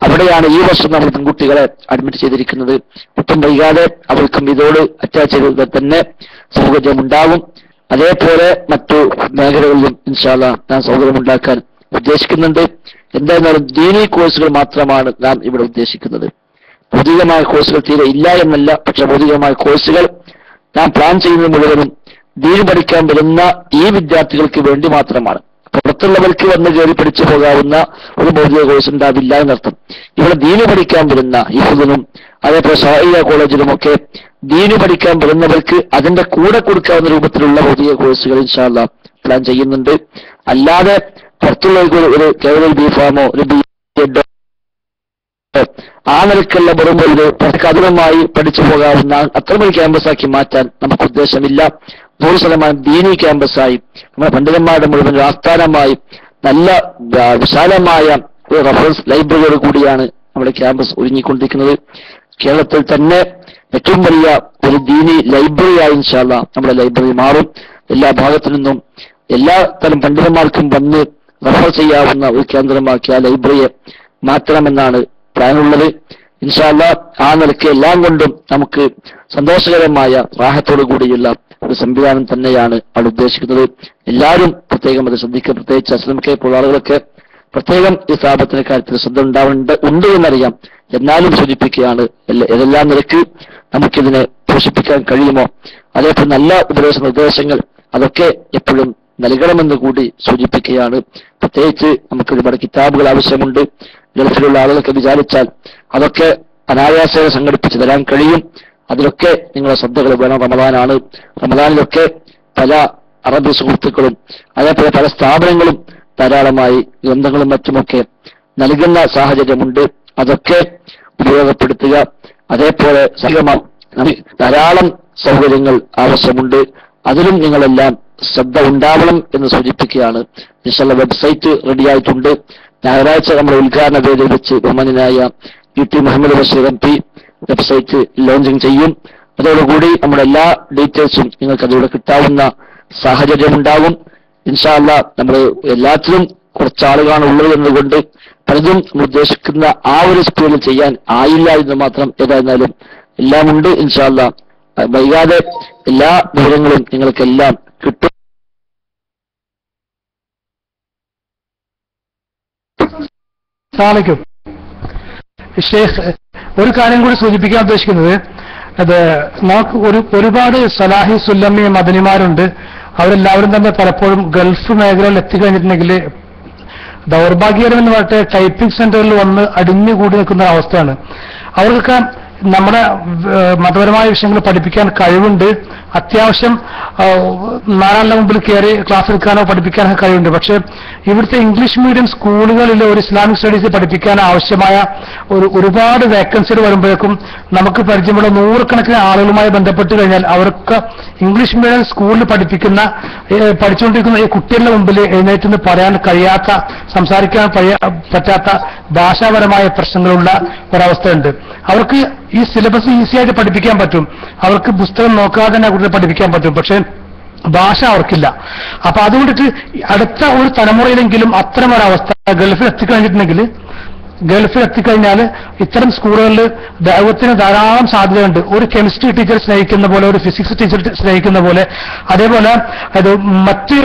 അവിടെയാണ് ഈ വർഷം നമ്മൾ പെൺകുട്ടികളെ അഡ്മിറ്റ് ചെയ്തിരിക്കുന്നത്. ഒട്ടും വൈകാതെ അവർക്കും ഇതോട് അറ്റാച്ച് ചെയ്ത് തന്നെ സൗകര്യമുണ്ടാകും. അതേപോലെ മറ്റു മേഖലകളിലും ഇൻഷാ അല്ലാഹ് നാം സൗകര്യമുണ്ടാക്കാൻ ഉദ്ദേശിക്കുന്നുണ്ട്. എന്തായിരുന്നാലും ദീനീ കോഴ്സുകൾ മാത്രമാണ് നാം ഇവിടെ ഉദ്ദേശിക്കുന്നത്. ഭൗതികമായ കോഴ്സുകൾ തീരെ ഇല്ല എന്നല്ല, പക്ഷെ ഭൗതികമായ കോഴ്സുകൾ നാം പ്ലാൻ ചെയ്യുന്നത് മുഴുവനും ദീൻ പഠിക്കാൻ വരുന്ന ഈ വിദ്യാർത്ഥികൾക്ക് വേണ്ടി മാത്രമാണ്. പുറത്തുള്ളവർക്ക് വന്ന് കയറി പഠിച്ചു പോകാവുന്ന ഒരു ഭൗതിക കോഴ്സ് ഉണ്ടാവില്ല എന്നർത്ഥം. ഇവിടെ ദീന് പഠിക്കാൻ വരുന്ന ഹിഫ്ദിനും അതേപോലെ ഷാഇയ കോളേജിലുമൊക്കെ ദീന് പഠിക്കാൻ വരുന്നവർക്ക് അതിന്റെ കൂടെ കൊടുക്കാവുന്ന രൂപത്തിലുള്ള ഭൗതിക കോഴ്സുകൾ ഇൻഷാ അല്ലാഹ് പ്ലാൻ ചെയ്യുന്നുണ്ട്. അല്ലാതെ പുറത്തുള്ളവർക്ക് ഒരു കേവലം ബിഫാമോ ഒരു ബിഎഡോ ആ നിലക്കുള്ള വെറും ഒരു കഠിനമായി പഠിച്ചു പോകാവുന്ന അത്രമൊരു ക്യാമ്പസാക്കി മാറ്റാൻ നമുക്ക് ഉദ്ദേശമില്ല. 100% ദീനി ക്യാമ്പസായി നമ്മുടെ പണ്ഡിതന്മാരുടെ മുഴുവൻ ആസ്ഥാനമായി നല്ല വിശാലമായ ഒരു റഫറൻസ് ലൈബ്രറിയോട് കൂടിയാണ് നമ്മുടെ ക്യാമ്പസ് ഒരുങ്ങിക്കൊണ്ടിരിക്കുന്നത്. കേരളത്തിൽ തന്നെ ഏറ്റവും വലിയ ഒരു ദീനി ലൈബ്രറിയായി ഇൻഷാ അല്ലാഹ് നമ്മുടെ ലൈബ്രറി മാറും. എല്ലാ ഭാഗത്തു നിന്നും എല്ലാ തരം പണ്ഡിതന്മാർക്കും വന്ന് റഫർ ചെയ്യാവുന്ന ഒരു കേന്ദ്രമാക്കി ആ ലൈബ്രറിയെ മാറ്റണമെന്നാണ് പ്ലാനുള്ളത്. ഇൻഷാ അല്ലാഹ് ആ നിലയ്ക്ക് എല്ലാം കൊണ്ടും നമുക്ക് സന്തോഷകരമായ റാഹത്തോടു കൂടിയുള്ള ഒരു സംവിധാനം തന്നെയാണ് അവിടെ ഉദ്ദേശിക്കുന്നത്. എല്ലാവരും പ്രത്യേകം അത് ശ്രദ്ധിക്കുക. പ്രത്യേകിച്ച് അസ്ലമിക്കെ പോലുള്ള ആളുകളൊക്കെ പ്രത്യേകം ഈ സ്ഥാപനത്തിന്റെ കാര്യത്തിൽ ശ്രദ്ധ ഉണ്ട് എന്നറിയാം. എന്നാലും സൂചിപ്പിക്കുകയാണ്, ഏതെല്ലാം നിലയ്ക്ക് നമുക്കിതിനെ പോഷിപ്പിക്കാൻ കഴിയുമോ അതേപോലെ നല്ല ഉപദേശ നിർദ്ദേശങ്ങൾ അതൊക്കെ എപ്പോഴും നൽകണമെന്ന് കൂടി സൂചിപ്പിക്കുകയാണ്. പ്രത്യേകിച്ച് നമുക്ക് ഒരുപാട് കിതാബുകൾ ആവശ്യമുണ്ട്. ഗൾഫിലുള്ള ആളുകളൊക്കെ വിചാരിച്ചാൽ അതൊക്കെ അനായാസേന സംഘടിപ്പിച്ച് തരാൻ കഴിയും. അതിലൊക്കെ നിങ്ങളുടെ ശ്രദ്ധകൾ വേണം. റമദാനാണ്. റമദാനിലൊക്കെ പല അറബി സുഹൃത്തുക്കളും അതേപോലെ പല സ്ഥാപനങ്ങളും ധാരാളമായി ഗ്രന്ഥങ്ങളും മറ്റുമൊക്കെ നൽകുന്ന സാഹചര്യമുണ്ട്. അതൊക്കെ ഉപയോഗപ്പെടുത്തുക. അതേപോലെ ധാരാളം സൗകര്യങ്ങൾ ആവശ്യമുണ്ട്. അതിലും നിങ്ങളെല്ലാം ശ്രദ്ധ ഉണ്ടാവണം എന്ന് സൂചിപ്പിക്കുകയാണ്. ഇൻഷാ അല്ലാഹ് വെബ്സൈറ്റ് റെഡിയായിട്ടുണ്ട്. ഞായറാഴ്ച നമ്മുടെ ഉദ്ഘാടന വേദിയിൽ വെച്ച് ബഹുമാന്യനായ UT Muhammad Basheer MP website launching ചെയ്യും. അതോടുകൂടി നമ്മുടെ എല്ലാ ഡീറ്റെയിൽസും നിങ്ങൾക്ക് അതിലൂടെ കിട്ടാവുന്ന സാഹചര്യമുണ്ടാകും. ഇൻഷാ അല്ലാഹ് നമ്മൾ എല്ലാത്തിലും കുറച്ചാളുകളാണ് ഉള്ളത് എന്നതുകൊണ്ട് പലതും ഉദ്ദേശിക്കുന്ന ആ ഒരു സ്പീഡിൽ ചെയ്യാൻ ആയില്ല എന്ന് മാത്രം. ഏതായിരുന്നാലും എല്ലാം ഉണ്ട്. ഇൻഷാ അല്ലാഹ് വൈകാതെ എല്ലാ വിവരങ്ങളും നിങ്ങൾക്കെല്ലാം കിട്ടും. ഷേഖ്, ഒരു കാര്യം കൂടി സൂചിപ്പിക്കാൻ ഉദ്ദേശിക്കുന്നത്, അത് നമുക്ക് ഒരുപാട് സലാഹി സുല്ലമി മദനിമാരുണ്ട്. അവരെല്ലാവരും തന്നെ പലപ്പോഴും ഗൾഫ് മേഖലയിൽ എത്തിക്കഴിഞ്ഞിട്ടുണ്ടെങ്കിൽ ദൗർഭാഗ്യകരമെന്ന് പറഞ്ഞിട്ട് ടൈപ്പിംഗ് സെന്ററിൽ വന്ന് അടിഞ്ഞുകൂടി നിൽക്കുന്ന അവസ്ഥയാണ്. അവർക്കൊക്കെ നമ്മുടെ മതപരമായ വിഷയങ്ങൾ പഠിപ്പിക്കാൻ കഴിവുണ്ട്. അത്യാവശ്യം നാലാളുടെ മുമ്പിൽ കയറി ക്ലാസ് എടുക്കാനോ പഠിപ്പിക്കാനോ കഴിവുണ്ട്. പക്ഷെ ഇവിടുത്തെ ഇംഗ്ലീഷ് മീഡിയം സ്കൂളുകളിൽ ഒരു ഇസ്ലാമിക് സ്റ്റഡീസ് പഠിപ്പിക്കാൻ ആവശ്യമായ ഒരുപാട് വേക്കൻസികൾ വരുമ്പോഴേക്കും നമുക്ക് പരിചയമുള്ള നൂറുകണക്കിന് ആളുകളുമായി ബന്ധപ്പെട്ട് കഴിഞ്ഞാൽ അവർക്ക് ഇംഗ്ലീഷ് മീഡിയം സ്കൂളിൽ പഠിച്ചുകൊണ്ടിരിക്കുന്ന ഈ കുട്ടികളുടെ മുമ്പിൽ എഴുന്നേറ്റ് നിന്ന് പറയാൻ കഴിയാത്ത, സംസാരിക്കാൻ പറ്റാത്ത ഭാഷാപരമായ പ്രശ്നങ്ങളുള്ള ഒരവസ്ഥയുണ്ട്. അവർക്ക് ഈ സിലബസ് ഈസിയായിട്ട് പഠിപ്പിക്കാൻ പറ്റും. അവർക്ക് പുസ്തകം നോക്കാതെ തന്നെ കുട്ടികളെ പഠിപ്പിക്കാൻ പറ്റും. പക്ഷെ ഭാഷ അവർക്കില്ല. അപ്പൊ അതുകൊണ്ടിട്ട് അടുത്ത ഒരു തലമുറയിലെങ്കിലും അത്തരം ഒരവസ്ഥ ഗൾഫിൽ എത്തിക്കഴിഞ്ഞാൽ ഇത്തരം സ്കൂളുകളിൽ ദൈവത്തിന് ധാരാളം സാധ്യതയുണ്ട്. ഒരു കെമിസ്ട്രി ടീച്ചർ സ്നേഹിക്കുന്ന പോലെ, ഒരു ഫിസിക്സ് ടീച്ചർ സ്നേഹിക്കുന്ന പോലെ, അതേപോലെ അത് മറ്റ്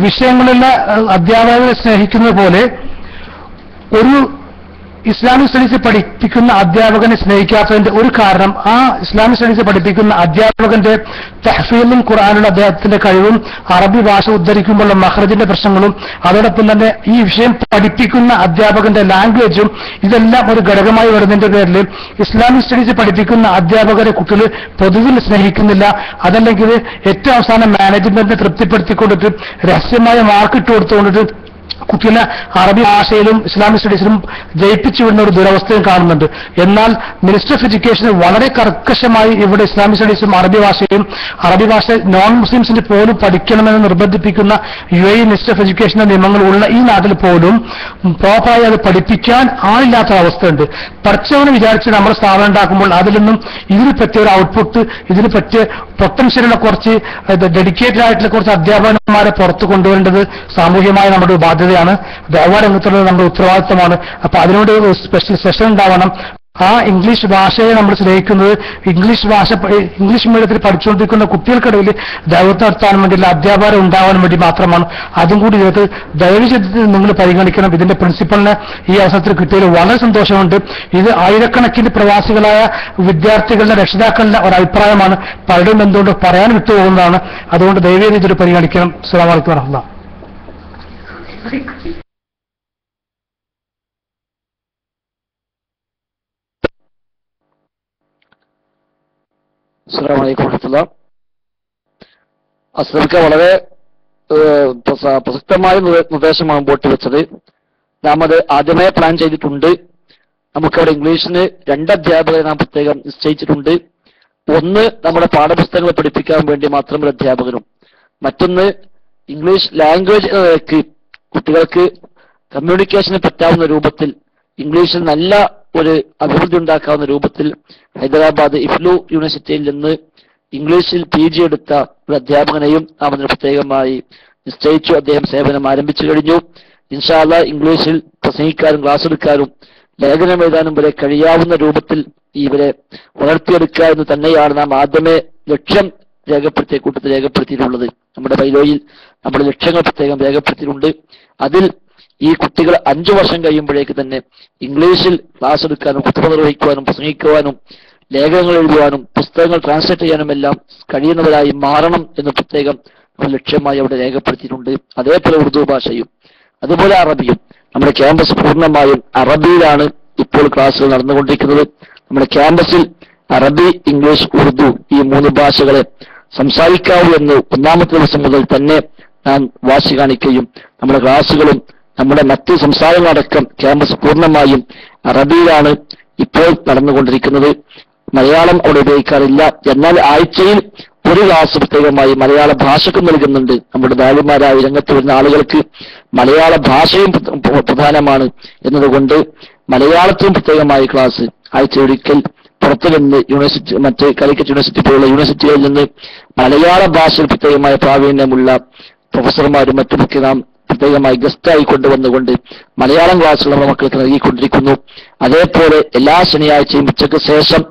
വിഷയങ്ങളിലെ അധ്യാപകരെ സ്നേഹിക്കുന്നത് പോലെ ഒരു ഇസ്ലാമിക് സ്റ്റഡീസ് പഠിപ്പിക്കുന്ന അധ്യാപകനെ സ്നേഹിക്കാത്തതിന്റെ ഒരു കാരണം ആ ഇസ്ലാമിക് സ്റ്റഡീസ് പഠിപ്പിക്കുന്ന അധ്യാപകന്റെ തഹ്ഫീലും ഖുർആനുള്ള അദ്ദേഹത്തിന്റെ കഴിവും അറബി ഭാഷ ഉദ്ധരിക്കുമ്പോഴുള്ള മഖ്റജിന്റെ പ്രശ്നങ്ങളും അതോടൊപ്പം തന്നെ ഈ വിഷയം പഠിപ്പിക്കുന്ന അധ്യാപകന്റെ ലാംഗ്വേജും ഇതെല്ലാം ഒരു ഘടകമായി വരുന്നതിന്റെ പേരിൽ ഇസ്ലാമിക് സ്റ്റഡീസ് പഠിപ്പിക്കുന്ന അധ്യാപകരെ കുട്ടികൾ പൊതുവിൽ സ്നേഹിക്കുന്നില്ല. അതല്ലെങ്കിൽ ഏറ്റവും അവസാനം മാനേജ്മെന്റിനെ തൃപ്തിപ്പെടുത്തിക്കൊണ്ടിട്ട് രഹസ്യമായ മാർക്കിട്ട് കൊടുത്തുകൊണ്ടിട്ട് കുട്ടികളെ അറബി ഭാഷയിലും ഇസ്ലാമിക് സ്റ്റഡീസിലും ജയിപ്പിച്ചു വിടുന്ന ഒരു ദുരവസ്ഥയും കാണുന്നുണ്ട്. എന്നാൽ മിനിസ്റ്റർ ഓഫ് എഡ്യൂക്കേഷൻ വളരെ കർക്കശമായി ഇവിടെ ഇസ്ലാമിക് സ്റ്റഡീസും അറബി ഭാഷ നോൺ മുസ്ലിംസിന് പോലും പഠിക്കണമെന്ന് നിർബന്ധിപ്പിക്കുന്ന UAE മിനിസ്റ്റർ ഓഫ് എഡ്യൂക്കേഷന്റെ നിയമങ്ങളുള്ള ഈ നാട്ടിൽ പോലും പ്രോപ്പറായി അത് പഠിപ്പിക്കാൻ ആളില്ലാത്ത അവസ്ഥയുണ്ട്. പഠിച്ചവന് വിചാരിച്ച് നമ്മൾ സ്ഥാപനം ഉണ്ടാക്കുമ്പോൾ അതിൽ നിന്നും ഇതിന് പറ്റിയ ഒരു ഔട്ട്പുട്ട്, ഇതിന് പറ്റിയ പൊട്ടൻഷ്യലുള്ള കുറച്ച് ഡെഡിക്കേറ്റഡ് ആയിട്ടുള്ള കുറച്ച് അധ്യാപകന്മാരെ പുറത്തു കൊണ്ടുവരേണ്ടത് സാമൂഹ്യമായ നമ്മുടെ ബാധ്യതയാണ്. ദേവാ രംഗത്തുള്ളത് നമ്മുടെ ഉത്തരവാദിത്തമാണ്. അപ്പൊ അതിനോട് സ്പെഷ്യൽ സെഷൻ ഉണ്ടാവണം. ആ ഇംഗ്ലീഷ് ഭാഷയെ നമ്മൾ സ്നേഹിക്കുന്നത് ഇംഗ്ലീഷ് മീഡിയത്തിൽ പഠിച്ചുകൊണ്ടിരിക്കുന്ന കുട്ടികൾക്കിടയിൽ ദൈവത്തെ നടത്താൻ വേണ്ടിയുള്ള അധ്യാപകർ ഉണ്ടാവാൻ വേണ്ടി മാത്രമാണ്. അതും കൂടി ഇതിനകത്ത് ദയവ് ചെയ്ത് നിങ്ങൾ പരിഗണിക്കണം. ഇതിന്റെ പ്രിൻസിപ്പലിന് ഈ അവസരത്തിൽ കിട്ടിയതിൽ വളരെ സന്തോഷമുണ്ട്. ഇത് ആയിരക്കണക്കിന് പ്രവാസികളായ വിദ്യാർത്ഥികളുടെ രക്ഷിതാക്കളുടെ ഒരു അഭിപ്രായമാണ്. പലരും എന്തുകൊണ്ട് പറയാൻ വിട്ടുപോകുന്നതാണ്. അതുകൊണ്ട് ദയവേദി ഇതൊരു പരിഗണിക്കണം. അസ്സലാമു അലൈക്കും വറഹ്മത്തുള്ളാഹി. അസ്സലാമു അലൈക്കും വറഹ്മത്തുള്ളാഹി. അസ്ലംക വളരെ പ്രസക്തമായ നിർദ്ദേശമാണ് മുമ്പോട്ട് വെച്ചത്. നാം അത് ആദ്യമേ പ്ലാൻ ചെയ്തിട്ടുണ്ട്. നമുക്കവിടെ ഇംഗ്ലീഷിന് 2 അധ്യാപകരെ നാം പ്രത്യേകം നിശ്ചയിച്ചിട്ടുണ്ട്. ഒന്ന് നമ്മുടെ പാഠപുസ്തകങ്ങൾ പഠിപ്പിക്കാൻ വേണ്ടി മാത്രം ഒരു അധ്യാപകനും, മറ്റൊന്ന് ഇംഗ്ലീഷ് ലാംഗ്വേജ് എന്ന നിലയ്ക്ക് കുട്ടികൾക്ക് കമ്മ്യൂണിക്കേഷന് പറ്റാവുന്ന രൂപത്തിൽ ഇംഗ്ലീഷിൽ നല്ല ഒരു അഭിവൃദ്ധി ഉണ്ടാക്കാവുന്ന രൂപത്തിൽ ഹൈദരാബാദ് ഇഫ്ലു യൂണിവേഴ്സിറ്റിയിൽ നിന്ന് ഇംഗ്ലീഷിൽ PG എടുത്ത ഒരു അധ്യാപകനെയും നാം അതിന് പ്രത്യേകമായി നിശ്ചയിച്ചു. അദ്ദേഹം സേവനം ആരംഭിച്ചു കഴിഞ്ഞു. ഇൻഷാ അല്ലാഹ് ഇംഗ്ലീഷിൽ പ്രസംഗിക്കാനും ക്ലാസ് എടുക്കാനും ലേഖനം എഴുതാനും വരെ കഴിയാവുന്ന രൂപത്തിൽ ഇവരെ വളർത്തിയെടുക്കുക എന്ന് തന്നെയാണ് നാം ആദ്യമേ ലക്ഷ്യം രേഖപ്പെടുത്തിയ കൂട്ടത്തിൽ രേഖപ്പെടുത്തിയിട്ടുള്ളത്. നമ്മുടെ ബൈലോയിൽ നമ്മുടെ ലക്ഷ്യങ്ങൾ പ്രത്യേകം രേഖപ്പെടുത്തിയിട്ടുണ്ട്. അതിൽ ഈ കുട്ടികൾ 5 വർഷം കഴിയുമ്പോഴേക്ക് തന്നെ ഇംഗ്ലീഷിൽ ക്ലാസ് എടുക്കാനും കുത്തുബ നിർവഹിക്കുവാനും പ്രസംഗിക്കുവാനും ലേഖനങ്ങൾ എഴുതുവാനും പുസ്തകങ്ങൾ ട്രാൻസ്ലേറ്റ് ചെയ്യാനും എല്ലാം കഴിയുന്നവരായി മാറണം എന്ന് പ്രത്യേകം ഒരു ലക്ഷ്യമായി അവിടെ രേഖപ്പെടുത്തിയിട്ടുണ്ട്. അതേപോലെ ഉറുദു ഭാഷയും അതുപോലെ അറബിയും. നമ്മുടെ ക്യാമ്പസ് പൂർണ്ണമായും അറബിയിലാണ് ഇപ്പോൾ ക്ലാസ്സുകൾ നടന്നുകൊണ്ടിരിക്കുന്നത്. നമ്മുടെ ക്യാമ്പസിൽ അറബി, ഇംഗ്ലീഷ്, ഉറുദു ഈ 3 ഭാഷകളെ സംസാരിക്കാവൂ എന്ന് 1ാമത്തെ ദിവസം മുതൽ തന്നെ നാം വാശി കാണിക്കുകയും നമ്മുടെ ക്ലാസ്സുകളും നമ്മുടെ മറ്റ് സംസാരങ്ങളടക്കം ക്യാമ്പസ് പൂർണ്ണമായും അറബിയിലാണ് ഇപ്പോൾ നടന്നുകൊണ്ടിരിക്കുന്നത്. മലയാളം അവിടെ ഉപയോഗിക്കാറില്ല. എന്നാൽ ആഴ്ചയിൽ ഒരു ക്ലാസ് പ്രത്യേകമായി മലയാള ഭാഷക്ക് നൽകുന്നുണ്ട്. നമ്മുടെ ദാരിമാരായ രംഗത്ത് വരുന്ന ആളുകൾക്ക് മലയാള ഭാഷയും പ്രധാനമാണ് എന്നതുകൊണ്ട് മലയാളത്തിലും പ്രത്യേകമായി ക്ലാസ് ആഴ്ചയൊരിക്കൽ പുറത്തു നിന്ന് യൂണിവേഴ്സിറ്റി, മറ്റ് കാലിക്കറ്റ് യൂണിവേഴ്സിറ്റി പോലുള്ള യൂണിവേഴ്സിറ്റികളിൽ നിന്ന് മലയാള ഭാഷയിൽ പ്രത്യേകമായ പ്രാവീണ്യമുള്ള പ്രൊഫസർമാരും മറ്റുമൊക്കെ നാം പ്രത്യേകമായി ഗസ്റ്റായി കൊണ്ടുവന്നുകൊണ്ട് മലയാളം ക്ലാസ്സുകൾ നമ്മുടെ മക്കൾക്ക് നൽകിക്കൊണ്ടിരിക്കുന്നു. അതേപോലെ എല്ലാ ശനിയാഴ്ചയും ഉച്ചയ്ക്ക് ശേഷം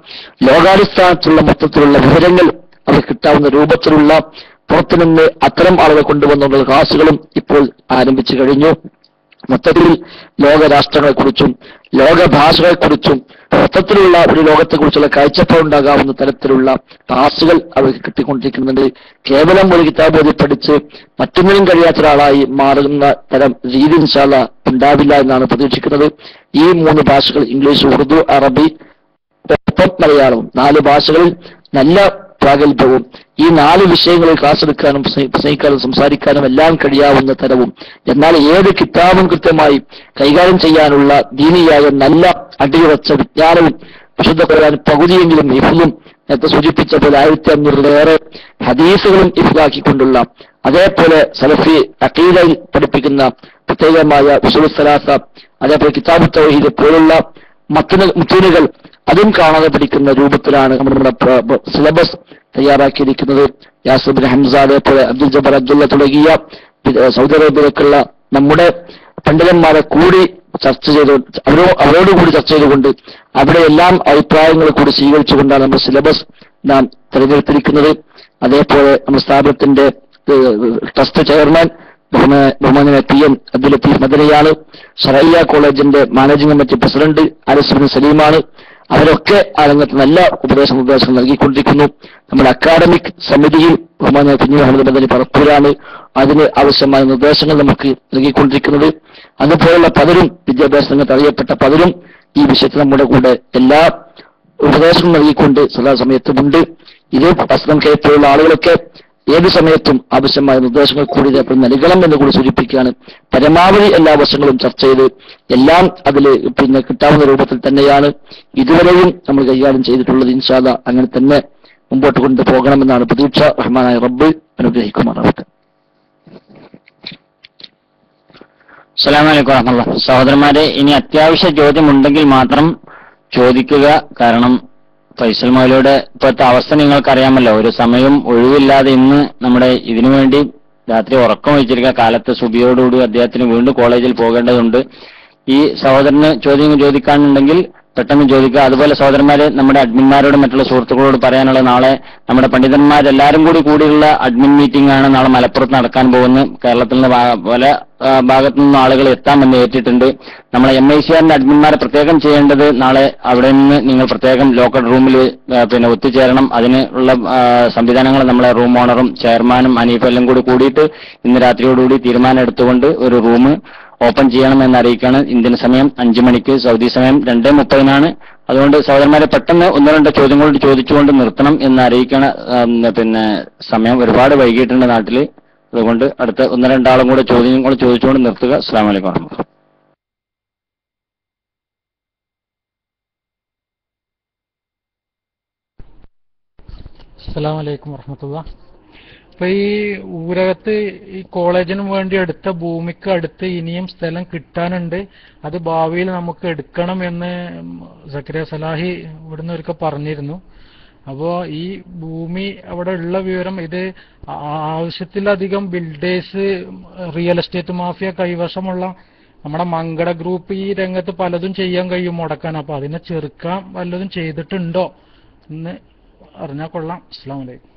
ലോകാടിസ്ഥാനത്തിലുള്ള മൊത്തത്തിലുള്ള വിവരങ്ങൾ അവർ കിട്ടാവുന്ന രൂപത്തിലുള്ള പുറത്തുനിന്ന് അത്തരം ആളുകൾ കൊണ്ടുവന്നുള്ള ക്ലാസ്സുകളും ഇപ്പോൾ ആരംഭിച്ചു കഴിഞ്ഞു. മൊത്തത്തിൽ ലോകരാഷ്ട്രങ്ങളെക്കുറിച്ചും ലോകഭാഷകളെക്കുറിച്ചും മൊത്തത്തിലുള്ള ഒരു ലോകത്തെക്കുറിച്ചുള്ള കാഴ്ചപ്പാടുണ്ടാകാവുന്ന തരത്തിലുള്ള ക്ലാസുകൾ അവർക്ക് കിട്ടിക്കൊണ്ടിരിക്കുന്നുണ്ട്. കേവലം ഒരു കിതാബ് ഓതി പഠിച്ച് മറ്റൊന്നിനും കഴിയാത്ത ഒരാളായി മാറുന്ന തരം രീതി ഇൻഷാ അല്ലാഹ് ഉണ്ടാവില്ല എന്നാണ് പ്രതീക്ഷിക്കുന്നത്. ഈ 3 ഭാഷകൾ ഇംഗ്ലീഷ്, ഉറുദു, അറബി ഒപ്പം മലയാളവും 4 ഭാഷകളിൽ നല്ല പ്രാഗൽഭ്യവും ഈ 4 വിഷയങ്ങളിൽ ക്ലാസ് എടുക്കാനും പ്രസംഗിക്കാനും സംസാരിക്കാനും എല്ലാം കഴിയാവുന്ന തരവും എന്നാൽ ഏത് കിതാബും കൃത്യമായി കൈകാര്യം ചെയ്യാനുള്ള ദീനിയായ നല്ല അടിയുറച്ച വിജ്ഞാനവും വിശുദ്ധ ഖുർആൻ പകുതിയെങ്കിലും ഹിഫ്ളും നേരത്തെ സൂചിപ്പിച്ച പോലെ 1500-ലേറെ ഹദീസുകളും ഹിഫ്ളാക്കിക്കൊണ്ടുള്ള അതേപോലെ സലഫി അഖീദയിൽ പഠിപ്പിക്കുന്ന പ്രത്യേകമായ ഉസൂൽ സലാസ അതേപോലെ കിതാബ് തൗഹീദ് പോലുള്ള മുത്തൂനുകൾ അതും കാണാതെ പഠിക്കുന്ന രൂപത്തിലാണ് നമ്മുടെ സിലബസ് തയ്യാറാക്കിയിരിക്കുന്നത്. യാസിർ ബിൻ ഹംസ അതേപോലെ അബ്ദുൽ ജബ്ബാർ അബ്ദുള്ള തുടങ്ങിയ സൗദി അറേബ്യയിലേക്കുള്ള നമ്മുടെ പണ്ഡിതന്മാരെ കൂടി ചർച്ച ചെയ്തു അവരോടുകൂടി ചർച്ച ചെയ്തുകൊണ്ട് അവിടെ എല്ലാം അഭിപ്രായങ്ങൾ കൂടി സ്വീകരിച്ചുകൊണ്ടാണ് നമ്മുടെ സിലബസ് നാം തിരഞ്ഞെടുത്തിരിക്കുന്നത്. അതേപോലെ നമ്മുടെ സ്ഥാപനത്തിന്റെ ട്രസ്റ്റ് ചെയർമാൻ ബഹുമാന PM അബ്ദുൽ ലത്തീഫ് മദനിയാണ്. ഷറയ്യ കോളേജിന്റെ മാനേജിംഗ് കമ്മിറ്റി പ്രസിഡന്റ് അലിസ് സലീമാണ്. അവരൊക്കെ ആ രംഗത്ത് നല്ല നിർദ്ദേശങ്ങൾ നൽകിക്കൊണ്ടിരിക്കുന്നു. നമ്മുടെ അക്കാഡമിക് സമിതിയിൽ ബഹുമാന കുഞ്ഞു മുഹമ്മദ് മദനി പറപ്പൂരാണ് അതിന് ആവശ്യമായ നിർദ്ദേശങ്ങൾ നമുക്ക് നൽകിക്കൊണ്ടിരിക്കുന്നത്. അതുപോലുള്ള പലരും വിദ്യാഭ്യാസ രംഗത്ത് അറിയപ്പെട്ട പലരും ഈ വിഷയത്തിൽ നമ്മുടെ കൂടെ എല്ലാ ഉപദേശങ്ങളും നൽകിക്കൊണ്ട് സദാസമയത്തുമുണ്ട്. ഇത് അസ്ലം കെപ്പോലുള്ള ആളുകളൊക്കെ ഏത് സമയത്തും ആവശ്യമായ നിർദ്ദേശങ്ങൾ കൂടി നൽകണം എന്ന് കൂടി സൂചിപ്പിക്കുകയാണ്. പരമാവധി എല്ലാ വശങ്ങളും ചർച്ച ചെയ്ത് എല്ലാം അതിൽ കിട്ടാവുന്ന രൂപത്തിൽ തന്നെയാണ് ഇതുവരെയും നമ്മൾ കൈകാര്യം ചെയ്തിട്ടുള്ളത്. ഇൻഷാ അല്ലാഹ് അങ്ങനെ തന്നെ മുമ്പോട്ട് കൊണ്ടുപോകണമെന്നാണ് പ്രതീക്ഷ. റഹ്മാനായ റബ്ബ് അനുഗ്രഹിക്കുമാറാവട്ടെ. അസ്സലാമു അലൈക്കും വറഹ്മത്തുള്ളാഹി. സഹോദരന്മാരെ, ഇനി അത്യാവശ്യ ചോദ്യമുണ്ടെങ്കിൽ മാത്രം ചോദിക്കുക. കാരണം ഫൈസൽ മൗലയുടെ ഇപ്പോഴത്തെ അവസ്ഥ നിങ്ങൾക്കറിയാമല്ലോ. ഒരു സമയം ഒഴിവില്ലാതെ ഇന്ന് നമ്മുടെ ഇതിനു വേണ്ടി രാത്രി ഉറക്കം വെച്ചിരിക്കുക. കാലത്ത് സുബിയോടുകൂടി അദ്ദേഹത്തിന് വീണ്ടും കോളേജിൽ പോകേണ്ടതുണ്ട്. ഈ സഹോദരന് ചോദ്യം ചോദിക്കാനുണ്ടെങ്കിൽ പെട്ടെന്ന് ചോദിക്കുക. അതുപോലെ സഹോദരന്മാരെ, നമ്മുടെ അഡ്മിന്മാരോടും മറ്റുള്ള സുഹൃത്തുക്കളോട് പറയാനുള്ള, നാളെ നമ്മുടെ പണ്ഡിതന്മാരെല്ലാവരും കൂടിയുള്ള അഡ്മിൻ മീറ്റിംഗ് ആണ് നാളെ മലപ്പുറത്ത് നടക്കാൻ പോകുന്നത്. കേരളത്തിൽ നിന്ന് പല ഭാഗത്തു നിന്നും ആളുകൾ എത്താമെന്ന് ഏറ്റിട്ടുണ്ട്. നമ്മളെ MICRന്റെ അഡ്മിന്മാരെ പ്രത്യേകം ചെയ്യേണ്ടത്, നാളെ അവിടെ നിന്ന് നിങ്ങൾ പ്രത്യേകം ലോക്കൽ റൂമിൽ ഒത്തുചേരണം. അതിനുള്ള സംവിധാനങ്ങൾ നമ്മളെ റൂം ഓണറും ചെയർമാനും ഹനീഫ എല്ലാം കൂടിയിട്ട് ഇന്ന് രാത്രിയോടുകൂടി തീരുമാനം എടുത്തുകൊണ്ട് ഒരു റൂം ഓപ്പൺ ചെയ്യണമെന്ന് അറിയിക്കുകയാണ്. ഇന്ത്യൻ സമയം 5 മണിക്ക്, സൗദി സമയം 2:30 അതുകൊണ്ട് സഹോദരന്മാരെ പെട്ടെന്ന് 1-2 ചോദ്യങ്ങളോട് ചോദിച്ചുകൊണ്ട് നിർത്തണം എന്ന് അറിയിക്കണ. സമയം ഒരുപാട് വൈകിട്ടുണ്ട് നാട്ടിൽ. അതുകൊണ്ട് അടുത്ത 1-2 ആളും കൂടെ ചോദ്യങ്ങൾ ചോദിച്ചുകൊണ്ട് നിർത്തുക. അസ്സലാമു അലൈക്കും വറഹ്മത്തുള്ളാഹി. അസ്സലാമു അലൈക്കും വറഹ്മത്തുള്ളാഹി. ഇപ്പൊ ഈ ഊരകത്ത് ഈ കോളേജിന് വേണ്ടി എടുത്ത ഭൂമിക്ക് അടുത്ത് ഇനിയും സ്ഥലം കിട്ടാനുണ്ട്. അത് ഭാവിയിൽ നമുക്ക് എടുക്കണം എന്ന് സക്കരിയ സലാഹി ഇവിടുന്ന് ഒരിക്കൽ പറഞ്ഞിരുന്നു. അപ്പോ ഈ ഭൂമി അവിടെ ഉള്ള വിവരം, ഇത് ആവശ്യത്തിലധികം ബിൽഡേഴ്സ്, റിയൽ എസ്റ്റേറ്റ് മാഫിയ കൈവശമുള്ള നമ്മുടെ മങ്കട ഗ്രൂപ്പ് ഈ രംഗത്ത് പലതും ചെയ്യാൻ കഴിയും മുടക്കാൻ. അപ്പൊ അതിനെ ചെറുക്കാൻ വല്ലതും ചെയ്തിട്ടുണ്ടോ എന്ന് അറിഞ്ഞാൽ കൊള്ളാം. അസ്സലാമു അലൈക്കും.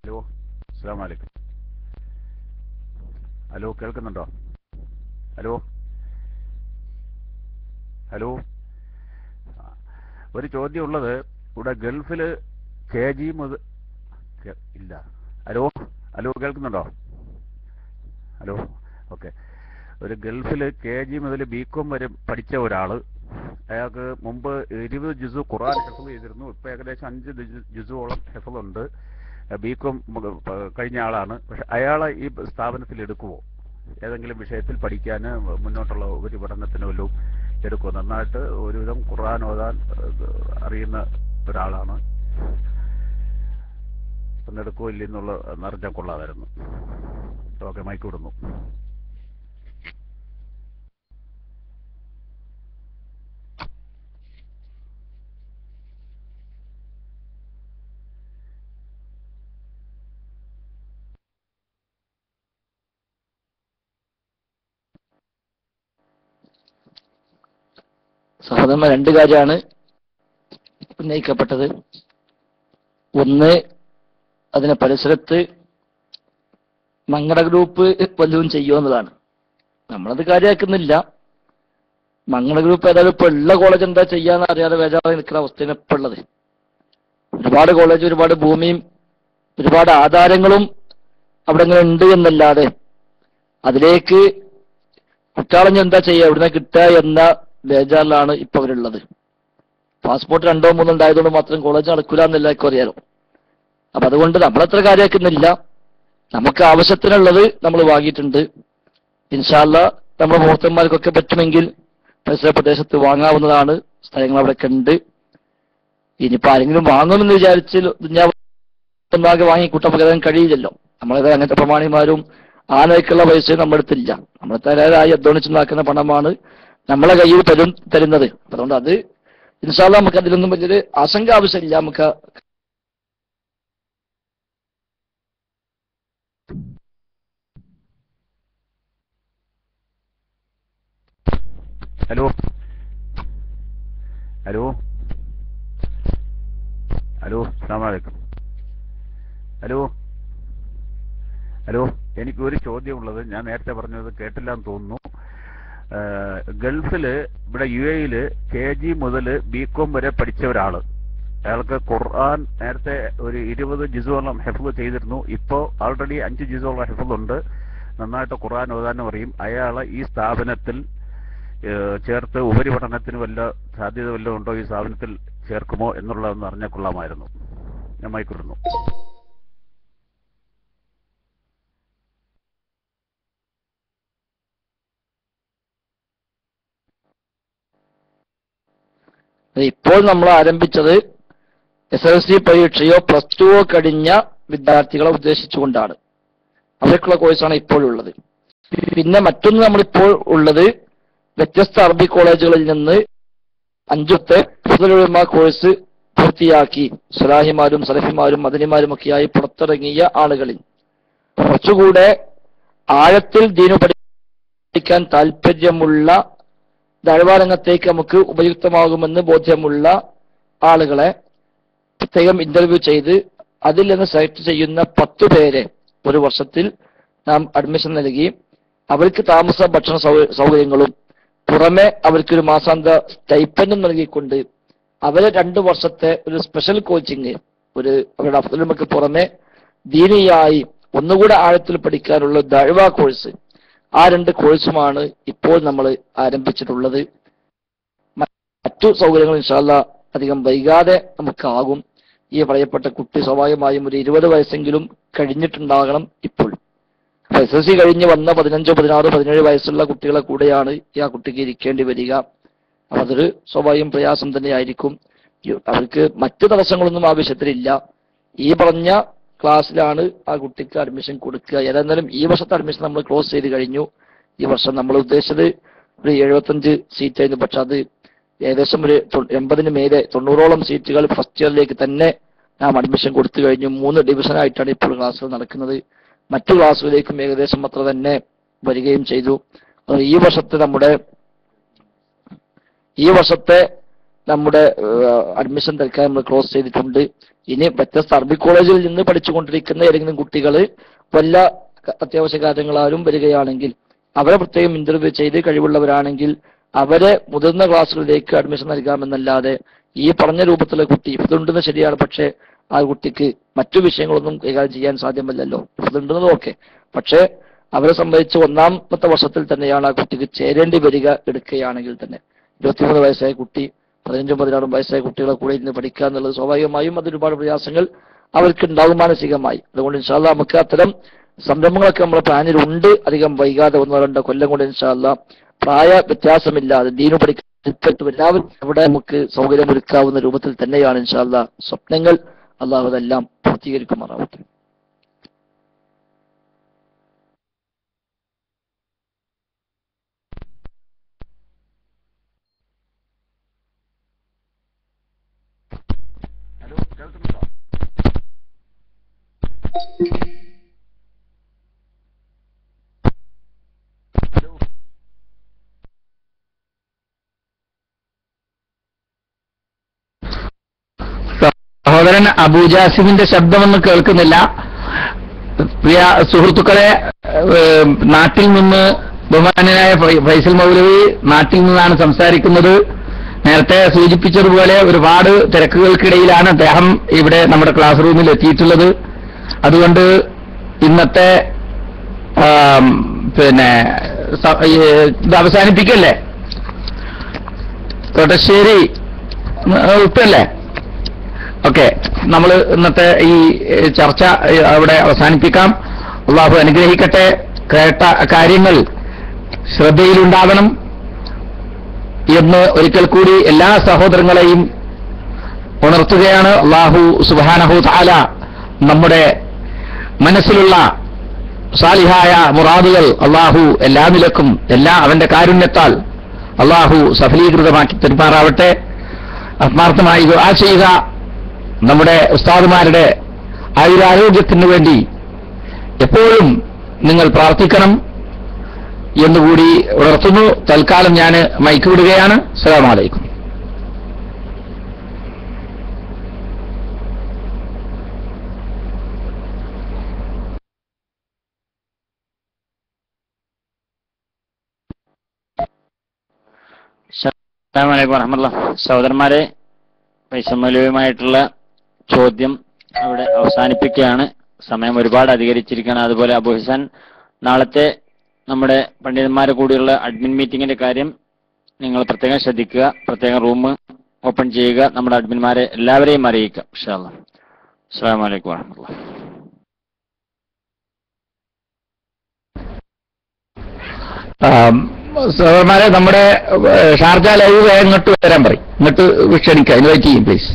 ഹലോ, അസ്സലാമു അലൈക്കും. ഹലോ, കേൾക്കുന്നുണ്ടോ? ഹലോ ഹലോ ഒരു ചോദ്യം ഉള്ളത്, ഇവിടെ ഗൾഫിൽ KG മുതൽ ഇല്ല. ഹലോ ഹലോ കേൾക്കുന്നുണ്ടോ? Hello, okay. ഒരു ഗൾഫിൽ KG മുതൽ BCom വരെ പഠിച്ച ഒരാൾ, അയാൾക്ക് മുമ്പ് 20 ജുസു ഖുർആൻ ഹെഫ്ള് ചെയ്തിരുന്നു. ഇപ്പോൾ ഏകദേശം 5 ജുസുവോളം ഹെഫ്ളുണ്ട്. BCom കഴിഞ്ഞ ആളാണ്. പക്ഷെ അയാളെ ഈ സ്ഥാപനത്തിൽ എടുക്കുമോ? ഏതെങ്കിലും വിഷയത്തിൽ പഠിക്കാൻ മുന്നോട്ടുള്ള ഉപരിപഠനത്തിന് വല്ലതും എടുക്കുമോ? നന്നായിട്ട് ഒരുവിധം ഖുർആൻ ഓതാൻ അറിയുന്ന ഒരാളാണ്. ഒന്നെടുക്കുമോ ഇല്ലെന്നുള്ള അറിഞ്ഞാൽ കൊള്ളാമായിരുന്നു. ഓക്കെ, മൈക്ക് വിടുന്നു. സഹോദരന്മാർ, 2 കാര്യമാണ് ഉന്നയിക്കപ്പെട്ടത്. ഒന്ന്, അതിനെ പരിസരത്ത് മങ്കട ഗ്രൂപ്പ് വല്ലതും ചെയ്യുമോ എന്നതാണ്. നമ്മളത് കാര്യമാക്കുന്നില്ല. മങ്കട ഗ്രൂപ്പ് ഏതായാലും ഇപ്പൊ ഉള്ള കോളേജ് എന്താ ചെയ്യാന്ന് അറിയാതെ വേജാറായി നിൽക്കുന്ന അവസ്ഥയാണ് ഇപ്പൊ ഉള്ളത്. ഒരുപാട് കോളേജ്, ഒരുപാട് ഭൂമിയും ഒരുപാട് ആധാരങ്ങളും അവിടെ ഇങ്ങനെ ഉണ്ട് എന്നല്ലാതെ അതിലേക്ക് കുറ്റാളഞ്ഞ് എന്താ ചെയ്യുക, എവിടുന്ന കിട്ടുക എന്ന ബേജാറിലാണ് ഇപ്പൊ അവരുള്ളത്. പാസ്പോർട്ട് 2-3 ഉണ്ടായതുകൊണ്ട് മാത്രം കോളേജ് നടക്കൂല എന്ന് എല്ലാവർക്കും അറിയാലോ. അപ്പൊ അതുകൊണ്ട് നമ്മളത്ര കാര്യമാക്കുന്നില്ല. നമുക്ക് ആവശ്യത്തിനുള്ളത് നമ്മൾ വാങ്ങിയിട്ടുണ്ട്. ഇൻഷാ അല്ലാഹ് നമ്മുടെ മുഹൂർത്തന്മാർക്കൊക്കെ പറ്റുമെങ്കിൽ പരിസര പ്രദേശത്ത് വാങ്ങാവുന്നതാണ്. സ്ഥലങ്ങൾ അവിടെയൊക്കെ ഉണ്ട്. ഇനിയിപ്പോ ആരെങ്കിലും വാങ്ങുമെന്ന് വിചാരിച്ച് ഒന്നാകെ വാങ്ങിക്കൂട്ടാൻ പകരാൻ കഴിയില്ലല്ലോ. നമ്മളത് അങ്ങനത്തെ പ്രമാണിമാരും ആ നിലയ്ക്കുള്ള പൈസയും നമ്മുടെ അടുത്തില്ല. നമ്മൾ തരാറായി അധ്വാനിച്ചുണ്ടാക്കുന്ന പണമാണ് നമ്മളെ കയ്യിൽ തരുന്നത്. അതുകൊണ്ട് അത് ഇൻഷാ അല്ലാഹ് നമുക്ക് അതിലൊന്നും വലിയൊരു ആശങ്ക ആവശ്യമില്ല. നമുക്ക് ഹലോ ഹലോ ഹലോ, അസ്സലാമു അലൈക്കും. ഹലോ ഹലോ, എനിക്കൊരു ചോദ്യമുള്ളത്, ഞാൻ നേരത്തെ പറഞ്ഞത് കേട്ടില്ലാന്ന് തോന്നുന്നു. ഗൾഫിൽ ഇവിടെ UAE KG മുതൽ BCom വരെ പഠിച്ച ഒരാള്, അയാൾക്ക് ഖുർആൻ നേരത്തെ ഒരു 20 ജിസോളം ഹിഫ്ള് ചെയ്തിരുന്നു. ഇപ്പോൾ ഓൾറെഡി 5 ജിസോളം ഹിഫ്ളുണ്ട്. നന്നായിട്ട് ഖുർആൻ ഓതാനും അറിയും. അയാളെ ഈ സ്ഥാപനത്തിൽ ചേർത്ത് ഉപരിപഠനത്തിന് വല്ല സാധ്യത വല്ലതും ഉണ്ടോ, ഈ സ്ഥാപനത്തിൽ ചേർക്കുമോ എന്നുള്ളതെന്ന് അറിഞ്ഞാൽ കൊള്ളാമായിരുന്നു. ഞാൻ മൈക്കിടുന്നു. ഇപ്പോൾ നമ്മൾ ആരംഭിച്ചത് SSLC പരീക്ഷയോ +2 കഴിഞ്ഞ വിദ്യാർത്ഥികളെ ഉദ്ദേശിച്ചുകൊണ്ടാണ്. അവർക്കുള്ള കോഴ്സാണ് ഇപ്പോഴുള്ളത്. പിന്നെ മറ്റൊന്ന് നമ്മളിപ്പോൾ ഉള്ളത് വ്യത്യസ്ത അറബി കോളേജുകളിൽ നിന്ന് 5ത്തെ ഹിഫ്ളുൽ ഉലമ കോഴ്സ് പൂർത്തിയാക്കി സലാഹിമാരും സലഫിമാരും മദനിമാരും ഒക്കെയായി പുറത്തിറങ്ങിയ ആളുകളിൽ കുറച്ചുകൂടെ ആഴത്തിൽ ദീനു പഠിക്കാൻ താല്പര്യമുള്ള ദഅ്വ-രംഗത്തേക്ക് നമുക്ക് ഉപയുക്തമാകുമെന്ന് ബോധ്യമുള്ള ആളുകളെ പ്രത്യേകം ഇന്റർവ്യൂ ചെയ്ത് അതിൽ നിന്ന് സെലക്ട് ചെയ്യുന്ന 10 പേരെ ഒരു വർഷത്തിൽ നാം അഡ്മിഷൻ നൽകി അവർക്ക് താമസ ഭക്ഷണ സൗകര്യങ്ങളും പുറമെ അവർക്കൊരു മാസാന്ത സ്റ്റൈപ്പൻഡും നൽകിക്കൊണ്ട് അവരെ 2 വർഷത്തെ ഒരു സ്പെഷ്യൽ കോച്ചിങ്, അവരുടെ അഫ്ദലുമക്ക് പുറമെ ദീനിയായി ഒന്നുകൂടെ ആഴത്തിൽ പഠിക്കാനുള്ള ദഅ്വ കോഴ്സ്, ആ 2 കോഴ്സുമാണ് ഇപ്പോൾ നമ്മൾ ആരംഭിച്ചിട്ടുള്ളത്. മറ്റു സൗകര്യങ്ങൾ ഇൻഷാ അല്ലാഹ് അധികം വൈകാതെ നമുക്കാകും. ഈ പറയപ്പെട്ട കുട്ടി സ്വാഭാവികമായും ഒരു 20 വയസ്സെങ്കിലും കഴിഞ്ഞിട്ടുണ്ടാകണം. ഇപ്പോൾ SSLC കഴിഞ്ഞ് വന്ന 15, 16, 17 വയസ്സുള്ള കുട്ടികളെ കൂടെയാണ് ആ കുട്ടിക്ക് ഇരിക്കേണ്ടി വരിക. അപ്പൊ അതൊരു സ്വാഭാവികം പ്രയാസം തന്നെയായിരിക്കും. അവർക്ക് മറ്റു തടസ്സങ്ങളൊന്നും ആവശ്യത്തിലില്ല. ഈ പറഞ്ഞ ക്ലാസ്സിലാണ് ആ കുട്ടിക്ക് അഡ്മിഷൻ കൊടുക്കുക. ഏതായാലും ഈ വർഷത്തെ അഡ്മിഷൻ നമ്മൾ ക്ലോസ് ചെയ്ത് കഴിഞ്ഞു. ഈ വർഷം നമ്മൾ ഉദ്ദേശിച്ചത് ഒരു 75 സീറ്റായിരുന്നു. പക്ഷെ അത് ഏകദേശം ഒരു 80-ന് മേലെ 90ഓളം സീറ്റുകൾ ഫസ്റ്റ് ഇയറിലേക്ക് തന്നെ നാം അഡ്മിഷൻ കൊടുത്തു കഴിഞ്ഞു. 3 ഡിവിഷനായിട്ടാണ് ഇപ്പോൾ ക്ലാസ്സുകൾ നടക്കുന്നത്. മറ്റു ക്ലാസ്സുകളിലേക്കും ഏകദേശം അത്ര തന്നെ വരികയും ചെയ്തു. ഈ വർഷത്തെ നമ്മുടെ അഡ്മിഷൻ തൽക്കാലം നമ്മൾ ക്ലോസ് ചെയ്തിട്ടുണ്ട്. ഇനി വ്യത്യസ്ത അറബി കോളേജിൽ നിന്ന് പഠിച്ചുകൊണ്ടിരിക്കുന്ന ഏതെങ്കിലും കുട്ടികൾ വല്ല അത്യാവശ്യ കാര്യങ്ങളാലും വരികയാണെങ്കിൽ അവരെ പ്രത്യേകം ഇന്റർവ്യൂ ചെയ്ത് കഴിവുള്ളവരാണെങ്കിൽ അവരെ മുതിർന്ന ക്ലാസ്സുകളിലേക്ക് അഡ്മിഷൻ നൽകാമെന്നല്ലാതെ ഈ പറഞ്ഞ രൂപത്തിലുള്ള കുട്ടി ഇതുണ്ടെന്ന് ശരിയാണ്, പക്ഷേ ആ കുട്ടിക്ക് മറ്റു വിഷയങ്ങളൊന്നും കൈകാര്യം ചെയ്യാൻ സാധ്യമല്ലല്ലോ. ഇതുണ്ടെന്നത് ഓക്കെ, പക്ഷേ അവരെ സംബന്ധിച്ച് 1ാമത്തെ വർഷത്തിൽ തന്നെയാണ് ആ കുട്ടിക്ക് ചേരേണ്ടി വരിക. എടുക്കുകയാണെങ്കിൽ തന്നെ 23 വയസ്സായ കുട്ടി 15, 16 വയസ്സായ കുട്ടികളെ കൂടെ ഇരുന്ന് പഠിക്കുക എന്നുള്ളത് സ്വാഭാവികമായും അത് ഒരുപാട് പ്രയാസങ്ങൾ അവർക്ക് ഉണ്ടാകും മാനസികമായി. അതുകൊണ്ട് ഇൻഷാ അല്ലാഹ് നമുക്ക് അത്തരം സംരംഭങ്ങളൊക്കെ നമ്മുടെ പ്ലാനിൽ ഉണ്ട്. അധികം വൈകാതെ 1-2 കൊല്ലം കൊണ്ട് ഇൻഷാ അല്ലാഹ് പ്രായ വ്യത്യാസമില്ലാതെ ദീനു പഠിക്കാൻ എല്ലാവരും ഇവിടെ നമുക്ക് സൗകര്യമൊരുക്കാവുന്ന രൂപത്തിൽ തന്നെയാണ് ഇൻഷാ അല്ലാഹ് സ്വപ്നങ്ങൾ. അല്ലാഹു അതെല്ലാം പൂർത്തീകരിക്കുമാറാവട്ടെ. ഹലോ, കേൾക്കുന്നുണ്ടോ? ഹലോ, സഹോദരൻ അബൂജാസിമിന്റെ ശബ്ദമൊന്നും കേൾക്കുന്നില്ല. പ്രിയ സുഹൃത്തുക്കളെ, നാട്ടിൽ നിന്ന് ബഹുമാന്യനായ ഫൈസൽ മൗലവി നാട്ടിൽ നിന്നാണ് സംസാരിക്കുന്നത്. നേരത്തെ സൂചിപ്പിച്ചതുപോലെ ഒരുപാട് തിരക്കുകൾക്കിടയിലാണ് അദ്ദേഹം ഇവിടെ നമ്മുടെ ക്ലാസ് റൂമിൽ എത്തിയിട്ടുള്ളത്. അതുകൊണ്ട് ഇന്നത്തെ ഇത് അവസാനിപ്പിക്കല്ലേ? കോട്ടശ്ശേരി ഉപ്പല്ലേ? ഓക്കെ, നമ്മൾ ഇന്നത്തെ ഈ ചർച്ച അവിടെ അവസാനിപ്പിക്കാം. അള്ളാഹു അനുഗ്രഹിക്കട്ടെ. കേട്ട കാര്യങ്ങൾ ശ്രദ്ധയിലുണ്ടാകണം എന്ന് ഒരിക്കൽ കൂടി എല്ലാ സഹോദരങ്ങളെയും ഉണർത്തുകയാണ്. അള്ളാഹു സുബ്ഹാനഹു തആല നമ്മുടെ മനസ്സിലുള്ള സാലിഹായ മുറാദുകൾ അള്ളാഹു എല്ലാ നിലക്കും അവന്റെ കാരുണ്യത്താൽ അള്ളാഹു സഫലീകൃതമാക്കി തരുമാറാവട്ടെ. ആത്മാർത്ഥമായി ദുആ ചെയ്യുക. നമ്മുടെ ഉസ്താദുമാരുടെ ആയുരാരോഗ്യത്തിനു വേണ്ടി എപ്പോഴും നിങ്ങൾ പ്രാർത്ഥിക്കണം എന്നുകൂടി ഉണർത്തുന്നു. തൽക്കാലം ഞാൻ മൈക്ക് വിടുകയാണ്. അസ്സലാമു അലൈക്കും. അസ്സലാമു അലൈക്കും വറഹ്മത്തുള്ളാഹി. സഹോദരന്മാരെ, ഫൈസൽ മൗലവിയുമായിട്ടുള്ള ചോദ്യം അവിടെ അവസാനിപ്പിക്കുകയാണ്. സമയം ഒരുപാട് അധികരിച്ചിരിക്കുകയാണ്. അതുപോലെ അബൂ ഹസൻ, നാളത്തെ നമ്മുടെ പണ്ഡിതന്മാരെ കൂടിയുള്ള അഡ്മിൻ മീറ്റിംഗിന്റെ കാര്യം നിങ്ങൾ പ്രത്യേകം ശ്രദ്ധിക്കുക. പ്രത്യേകം റൂം ഓപ്പൺ ചെയ്യുക. നമ്മുടെ അഡ്മിന്മാരെ എല്ലാവരെയും അറിയിക്കുക. ഇൻഷാ അല്ലാഹ്. അസ്സലാമു അലൈക്കും വറഹ്മത്തുള്ളാഹി. സഹോദരന്മാരെ, നമ്മുടെ ഷാർജ ലൈവ് ഇങ്ങോട്ട് വരാൻ പറയും. ഇങ്ങോട്ട് ക്ഷണിക്കുക. ഇൻവൈറ്റ് ചെയ്യും പ്ലീസ്.